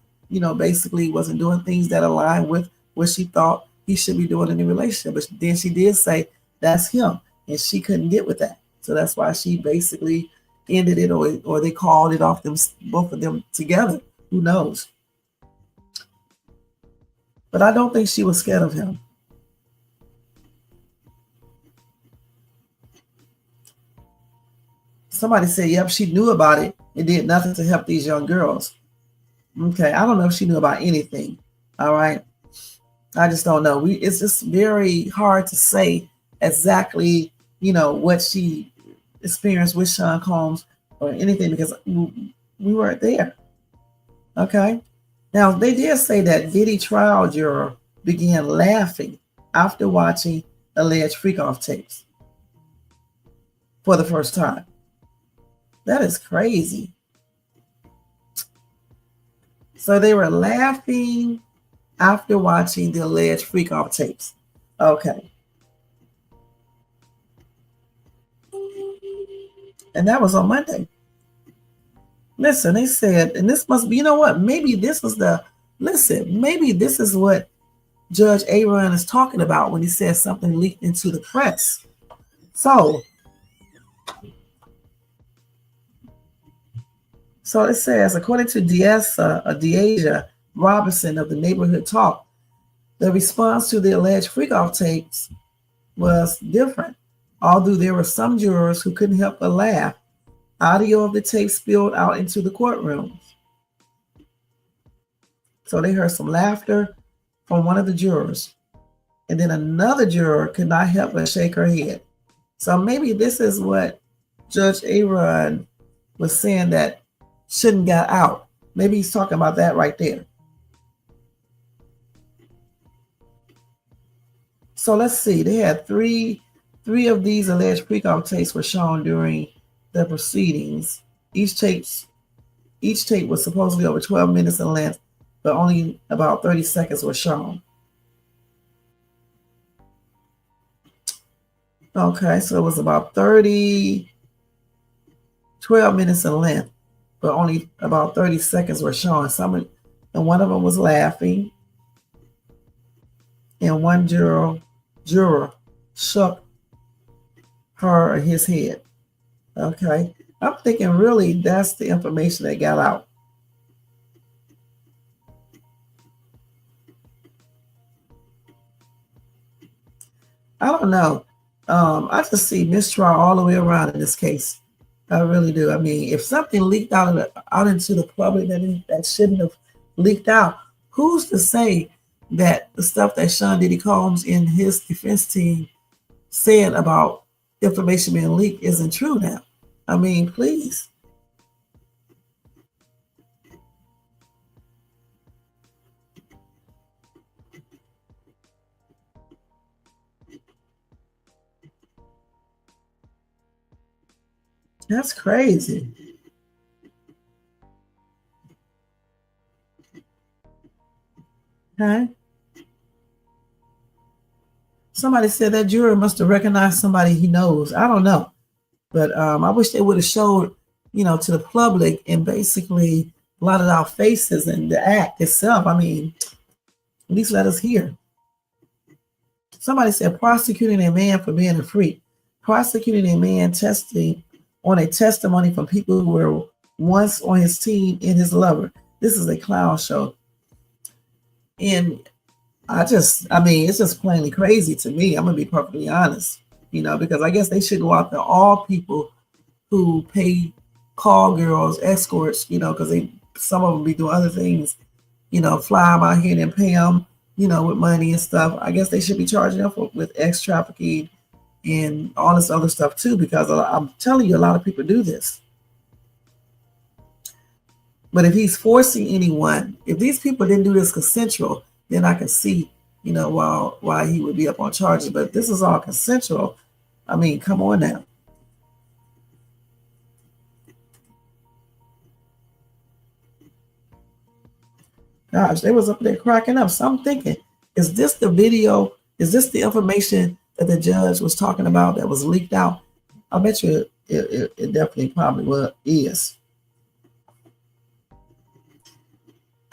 [SPEAKER 2] basically wasn't doing things that align with what she thought he should be doing in the relationship. But then she did say that's him, and she couldn't get with that. So that's why she basically ended it, or they called it off, both of them together. Who knows? But I don't think she was scared of him. Somebody said, yep, she knew about it and did nothing to help these young girls. Okay, I don't know if she knew about anything. All right. I just don't know. It's just very hard to say exactly, what she experienced with Sean Combs or anything, because we weren't there. Okay. Now, they did say that Diddy trial juror began laughing after watching alleged freak-off tapes for the first time. That is crazy. So they were laughing after watching the alleged freak-off tapes. Okay. And that was on Monday. Listen, they said, and this must be, you know what? Maybe this was maybe this is what Judge Aaron is talking about when he says something leaked into the press. So it says, according to Deasia Robinson of the Neighborhood Talk, the response to the alleged freak-off tapes was different. Although there were some jurors who couldn't help but laugh, audio of the tape spilled out into the courtroom. So they heard some laughter from one of the jurors. And then another juror could not help but shake her head. So maybe this is what Judge Aaron was saying that shouldn't get out. Maybe he's talking about that right there. So let's see. They had three of these alleged freak-off tapes were shown during the proceedings. Each tape was supposedly over 12 minutes in length, but only about 30 seconds were shown. Okay, so it was about 12 minutes in length, but only about 30 seconds were shown. And one of them was laughing, and one juror shook her or his head. Okay, I'm thinking really that's the information that got out. I don't know. I just see mistrial all the way around in this case. I really do. I mean, if something leaked out into the public that shouldn't have leaked out, who's to say that the stuff that Sean Diddy Combs and his defense team said about information being leaked isn't true now? I mean, please. That's crazy. Okay. Somebody said that juror must have recognized somebody he knows. I don't know. But I wish they would have showed, to the public and basically blotted out faces and the act itself. I mean, at least let us hear. Somebody said prosecuting a man for being a freak. Prosecuting a man testing on a testimony from people who were once on his team and his lover. This is a clown show. And it's just plainly crazy to me. I'm going to be perfectly honest, because I guess they should go after all people who pay call girls, escorts, because some of them be doing other things, fly them out here and pay them, with money and stuff. I guess they should be charging them with ex trafficking and all this other stuff too, because I'm telling you, a lot of people do this. But if he's forcing anyone, if these people didn't do this consensual, then I can see, why he would be up on charges. But this is all consensual. I mean, come on now. Gosh, they was up there cracking up. So I'm thinking, is this the video? Is this the information that the judge was talking about that was leaked out? I bet you it definitely probably is.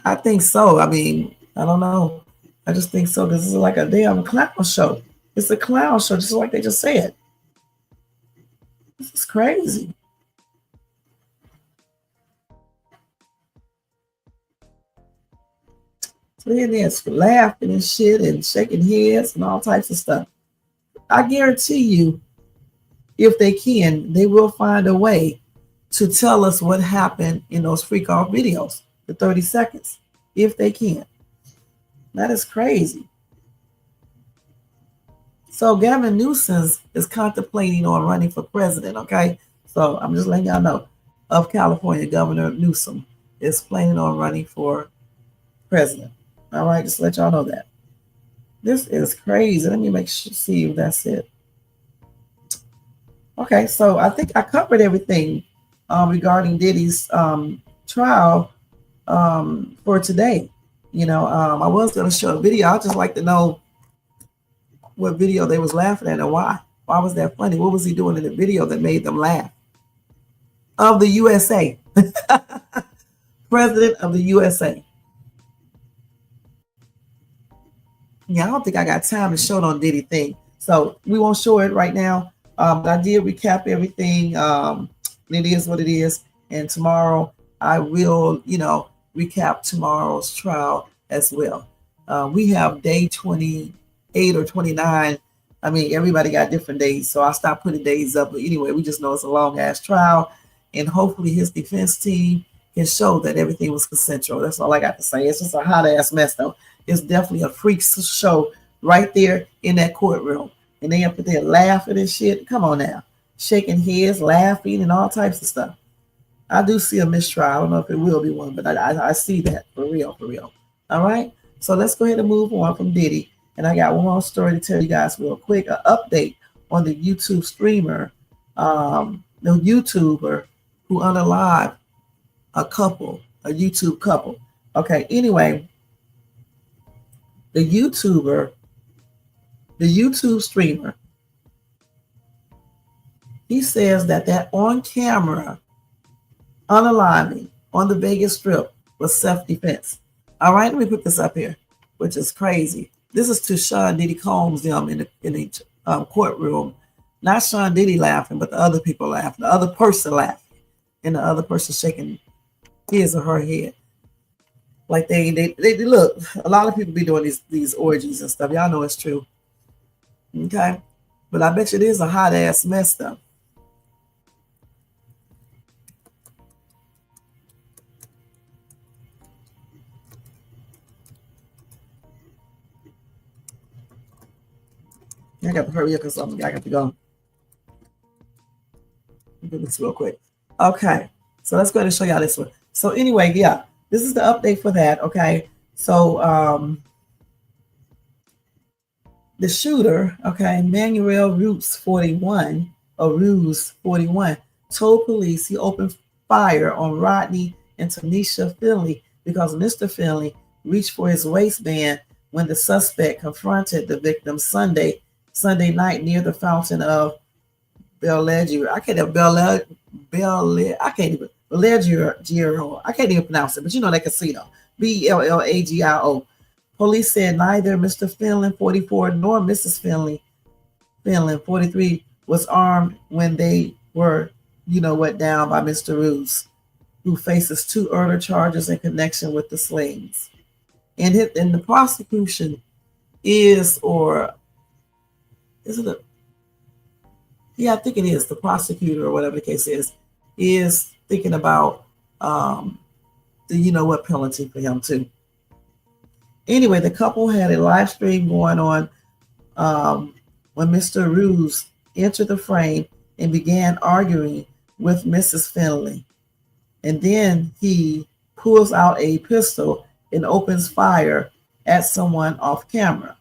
[SPEAKER 2] I think so. I mean, I don't know. I just think so. This is like a damn clown show. It's a clown show, just like they just said. This is crazy. So they're laughing and shit and shaking heads and all types of stuff. I guarantee you, if they can, they will find a way to tell us what happened in those freak off videos, the 30 seconds, if they can. That is crazy. So Gavin Newsom is contemplating on running for president, okay? So I'm just letting y'all know, of California, Governor Newsom is planning on running for president. All right, just let y'all know that. This is crazy. Let me see if that's it. Okay, so I think I covered everything regarding Diddy's trial for today. I was going to show a video. I'd just like to know what video they was laughing at and why. Why was that funny? What was he doing in the video that made them laugh? of the USA. President of the USA. Yeah, I don't think I got time to show it on Diddy thing. So we won't show it right now. But I did recap everything. It is what it is. And tomorrow I will, recap tomorrow's trial as well. We have day 28 or 29. I mean, everybody got different days. So I stopped putting days up. But anyway, we just know it's a long ass trial. And hopefully his defense team can show that everything was consensual. That's all I got to say. It's just a hot ass mess though. It's definitely a freak show right there in that courtroom. And they up there laughing and shit. Come on now. Shaking heads, laughing, and all types of stuff. I do see a mistrial. I don't know if it will be one, but I see that for real, for real. All right? So let's go ahead and move on from Diddy. And I got one more story to tell you guys real quick. An update on the YouTube streamer, the YouTuber who unalived a YouTube couple. Okay, anyway, the YouTube streamer, he says that on camera unaliving on the Vegas Strip was self-defense. All right, let me put this up here, which is crazy. This is to Sean Diddy Combs them in the courtroom. Not Sean Diddy laughing, but the other people laughing, the other person laughing, and the other person shaking his or her head. Like they look, a lot of people be doing these orgies and stuff. Y'all know it's true. Okay? But I bet you it is a hot ass mess though. I got to hurry up because I got to go. Do this real quick. Okay. So let's go ahead and show y'all this one. So anyway, yeah, this is the update for that. Okay. So the shooter, okay, Manuel Ruse 41, told police he opened fire on Rodney and Tanisha Finley because Mr. Finley reached for his waistband when the suspect confronted the victim Sunday night near the fountain of Bellagio. I can't even pronounce it, but you know that casino. Bellagio. Police said neither Mr. Finley, 44, nor Mrs. Finley, 43, was armed when they were, down by Mr. Ruse, who faces 2 earlier charges in connection with the slings. And the prosecution is, or is it I think it is, the prosecutor or whatever the case is thinking about the penalty for him too. Anyway, the couple had a live stream going on when Mr. Ruse entered the frame and began arguing with Mrs. Finley. And then he pulls out a pistol and opens fire at someone off camera.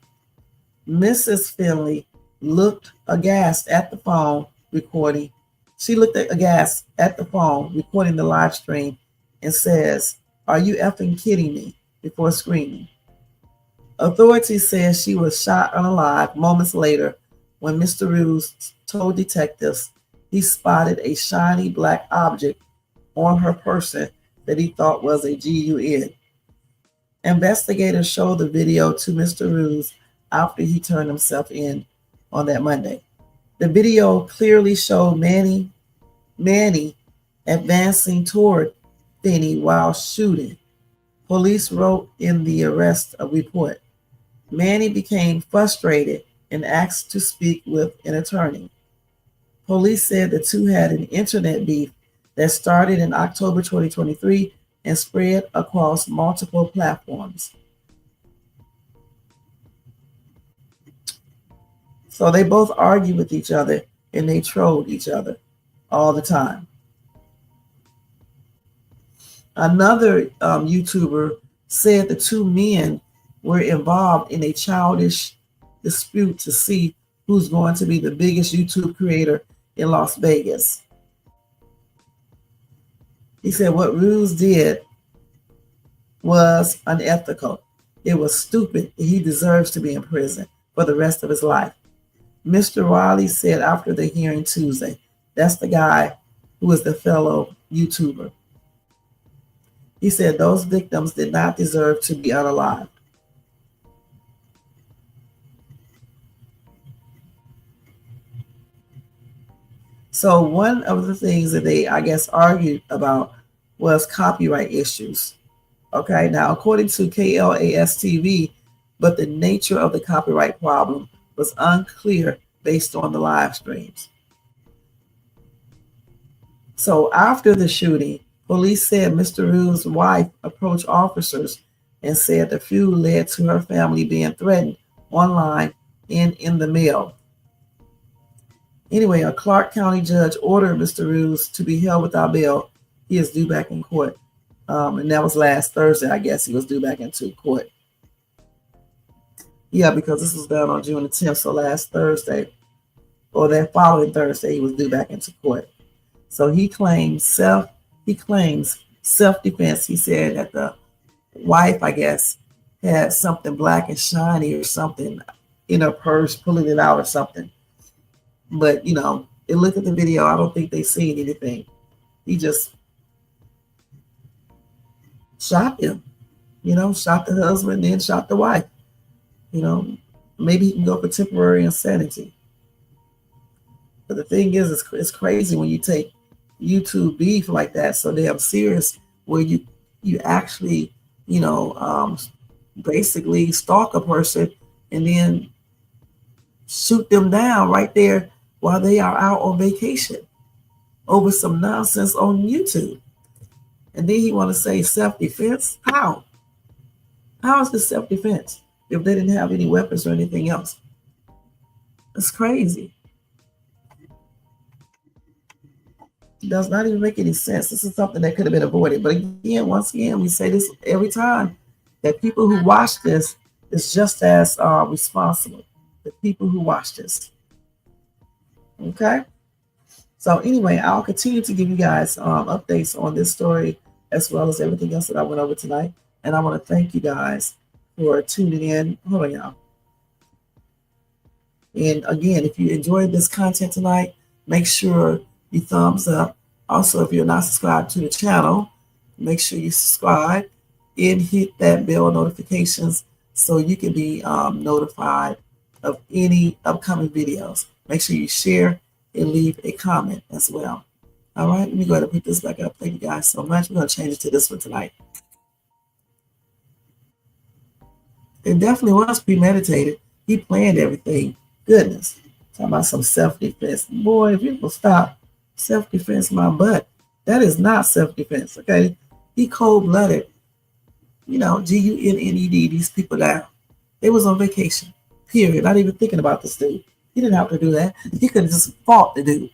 [SPEAKER 2] Mrs. Finley looked aghast at the phone recording. She looked aghast at the phone recording the live stream and says, "Are you effing kidding me?" before screaming. Authorities said she was shot unalive moments later when Mr. Ruse told detectives he spotted a shiny black object on her person that he thought was a GUN. Investigators showed the video to Mr. Ruse after he turned himself in on that Monday. The video clearly showed Manny advancing toward Finney while shooting. Police wrote in the arrest report. Manny became frustrated and asked to speak with an attorney. Police said the two had an internet beef that started in October 2023 and spread across multiple platforms. So they both argue with each other and they trolled each other all the time. Another YouTuber said the two men were involved in a childish dispute to see who's going to be the biggest YouTube creator in Las Vegas. He said what Ruse did was unethical. It was stupid. He deserves to be in prison for the rest of his life. Mr. Riley said after the hearing Tuesday, that's the guy who is the fellow YouTuber. He said those victims did not deserve to be unalived. So one of the things that they, I guess, argued about was copyright issues. Okay, now according to KLAS TV, but the nature of the copyright problem was unclear based on the live streams. So after the shooting, police said Mr. Rue's wife approached officers and said the feud led to her family being threatened online and in the mail. Anyway, a Clark County judge ordered Mr. Rue's to be held without bail. He is due back in court. And that was last Thursday, I guess he was due back into court. Yeah, because this was done on June the 10th, so last Thursday, or that following Thursday, he was due back into court. So he claims self-defense. He said that the wife, I guess, had something black and shiny or something in her purse, pulling it out or something. But, you know, they look at the video, I don't think they seen anything. He just shot him, you know, shot the husband, then shot the wife. You know, maybe he can go for temporary insanity. But the thing is, it's crazy when you take YouTube beef like that so damn serious, where you actually, you know, basically stalk a person and then shoot them down right there while they are out on vacation over some nonsense on YouTube. And then he want to say self-defense? How? How is this self-defense if they didn't have any weapons or anything else? It's crazy. It does not even make any sense. This is something that could have been avoided. But again, once again, we say this every time, that people who watch this is just as responsible. The people who watch this. Okay? So anyway, I'll continue to give you guys updates on this story as well as everything else that I went over tonight. And I want to thank you guys for tuning in. Hold on, y'all. And again, if you enjoyed this content tonight, make sure you thumbs up. Also, if you're not subscribed to the channel, make sure you subscribe and hit that bell notifications so you can be notified of any upcoming videos. Make sure you share and leave a comment as well. All right, let me go ahead and put this back up. Thank you guys so much. We're going to change it to this one tonight. It definitely was premeditated. He planned everything. Goodness. Talking about some self-defense. Boy, if you will stop, self-defense my butt. That is not self-defense, okay? He cold-blooded, you know, G-U-N-N-E-D, these people down. They was on vacation, period. Not even thinking about this dude. He didn't have to do that. He could have just fought the dude.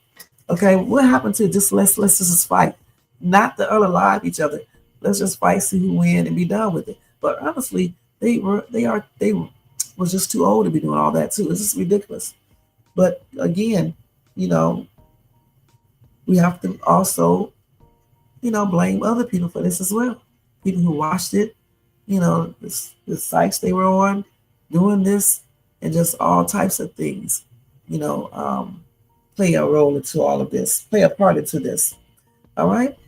[SPEAKER 2] Okay, what happened to just let's just fight? Not to unalive each other. Let's just fight, see who win, and be done with it. But honestly, they was just too old to be doing all that too. It's just ridiculous. But again, you know, we have to also, you know, blame other people for this as well. People who watched it, you know, the sites they were on, doing this, and just all types of things, you know, play a role into all of this, play a part into this. All right.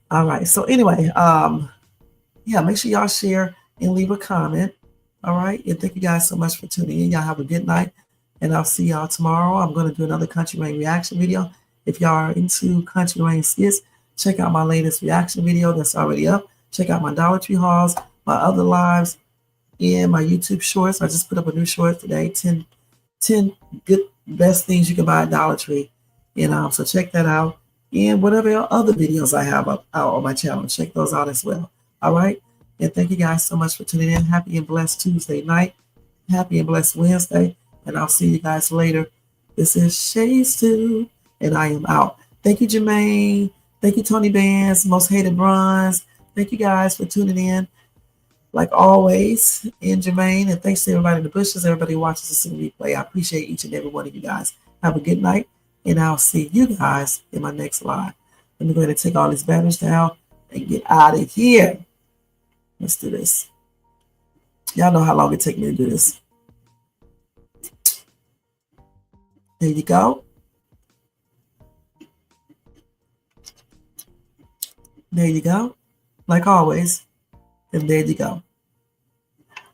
[SPEAKER 2] All right. So anyway, yeah, make sure y'all share and leave a comment. All right. And thank you guys so much for tuning in. Y'all have a good night. And I'll see y'all tomorrow. I'm going to do another Country Rain reaction video. If y'all are into Country Rain skits, check out my latest reaction video that's already up. Check out my Dollar Tree hauls, my other lives, and my YouTube shorts. I just put up a new short today, 10 good best things you can buy at Dollar Tree. And so check that out. And whatever other videos I have up out on my channel, check those out as well. All right. And thank you guys so much for tuning in. Happy and blessed Tuesday night. Happy and blessed Wednesday. And I'll see you guys later. This is Shades 2, and I am out. Thank you, Jermaine. Thank you, Tony Bands, Most Hated Bronze. Thank you guys for tuning in, like always, and Jermaine. And thanks to everybody in the bushes, everybody who watches this in replay. I appreciate each and every one of you guys. Have a good night, and I'll see you guys in my next live. Let me go ahead and take all these banners down and get out of here. Let's do this. Y'all know how long it takes me to do this. There you go. There you go. Like always. And there you go.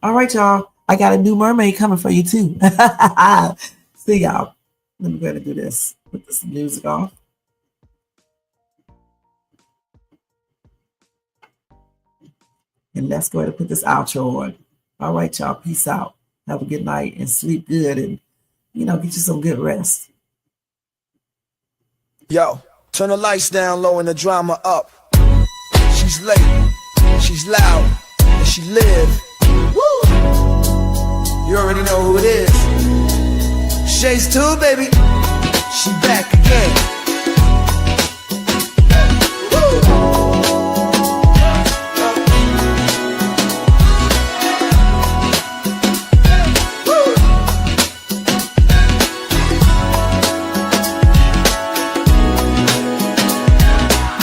[SPEAKER 2] All right, y'all. I got a new mermaid coming for you, too. See y'all. Let me go ahead and do this. Put this music off. And let's go ahead and put this outro on. All right, y'all. Peace out. Have a good night and sleep good and, get you some good rest.
[SPEAKER 1] Yo, turn the lights down low and the drama up. She's late, she's loud, and she live. Woo! You already know who it is. Shades 2, baby. She back again.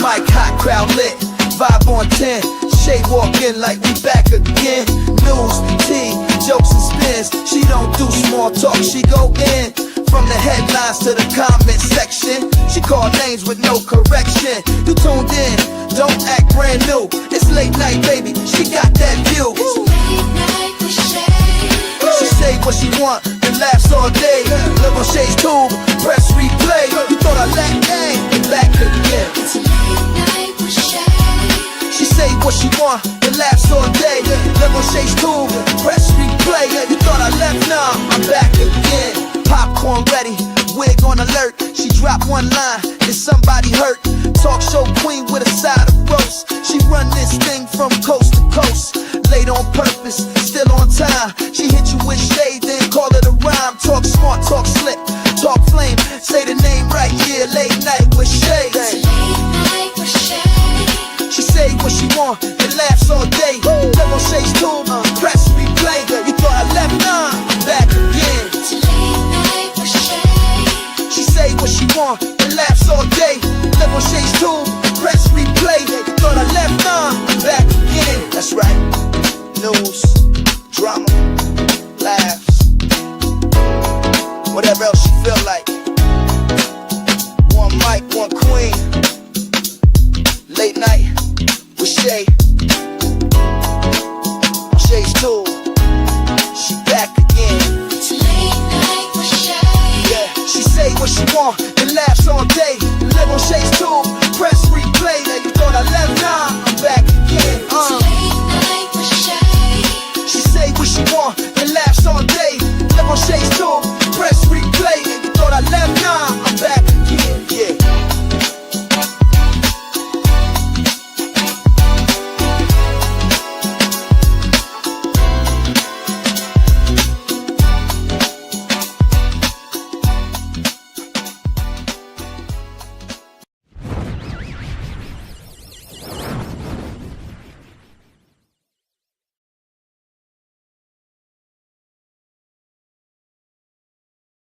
[SPEAKER 1] Mic hot, crowd lit, vibe on 10. Shade walk in like we back again. News, tea, jokes and spins. She don't do small talk, she go in. From the headlines to the comment section, she call names with no correction. You tuned in, don't act brand new. It's late night, baby, she got that view. She say what she want and laughs all day. Live on Shay's tube, press replay. You thought I lacked game, back again. She say what she want and laughs all day. Live on Shay's tube, press replay. You thought I left, nah, I'm back again. Popcorn ready, wig on alert. She dropped one line, is somebody hurt? Talk show queen with a side of roast. She run this thing from coast to coast. Late on purpose, still on time. She hit you with shade, then call it a rhyme. Talk smart, talk slick, talk flame. Say the name right, yeah, late night with Shay. She say what she want and laughs all day. Live on Shay's tube, press replay. You thought I left, nah, I'm back again. She say what she want and laughs all day. Live on Shay's tube, press replay. You thought I left, nah, I'm back again. That's right. News, drama, laughs, whatever else you feel like. One mic, one queen. Late night with Shay. Shay's too. She back again. Yeah, she say what she want and laughs all day. Live on Shay's too. Press replay. Now you thought I left, nah, I'm back again. She say what she want and laughs all day. Live on Shay's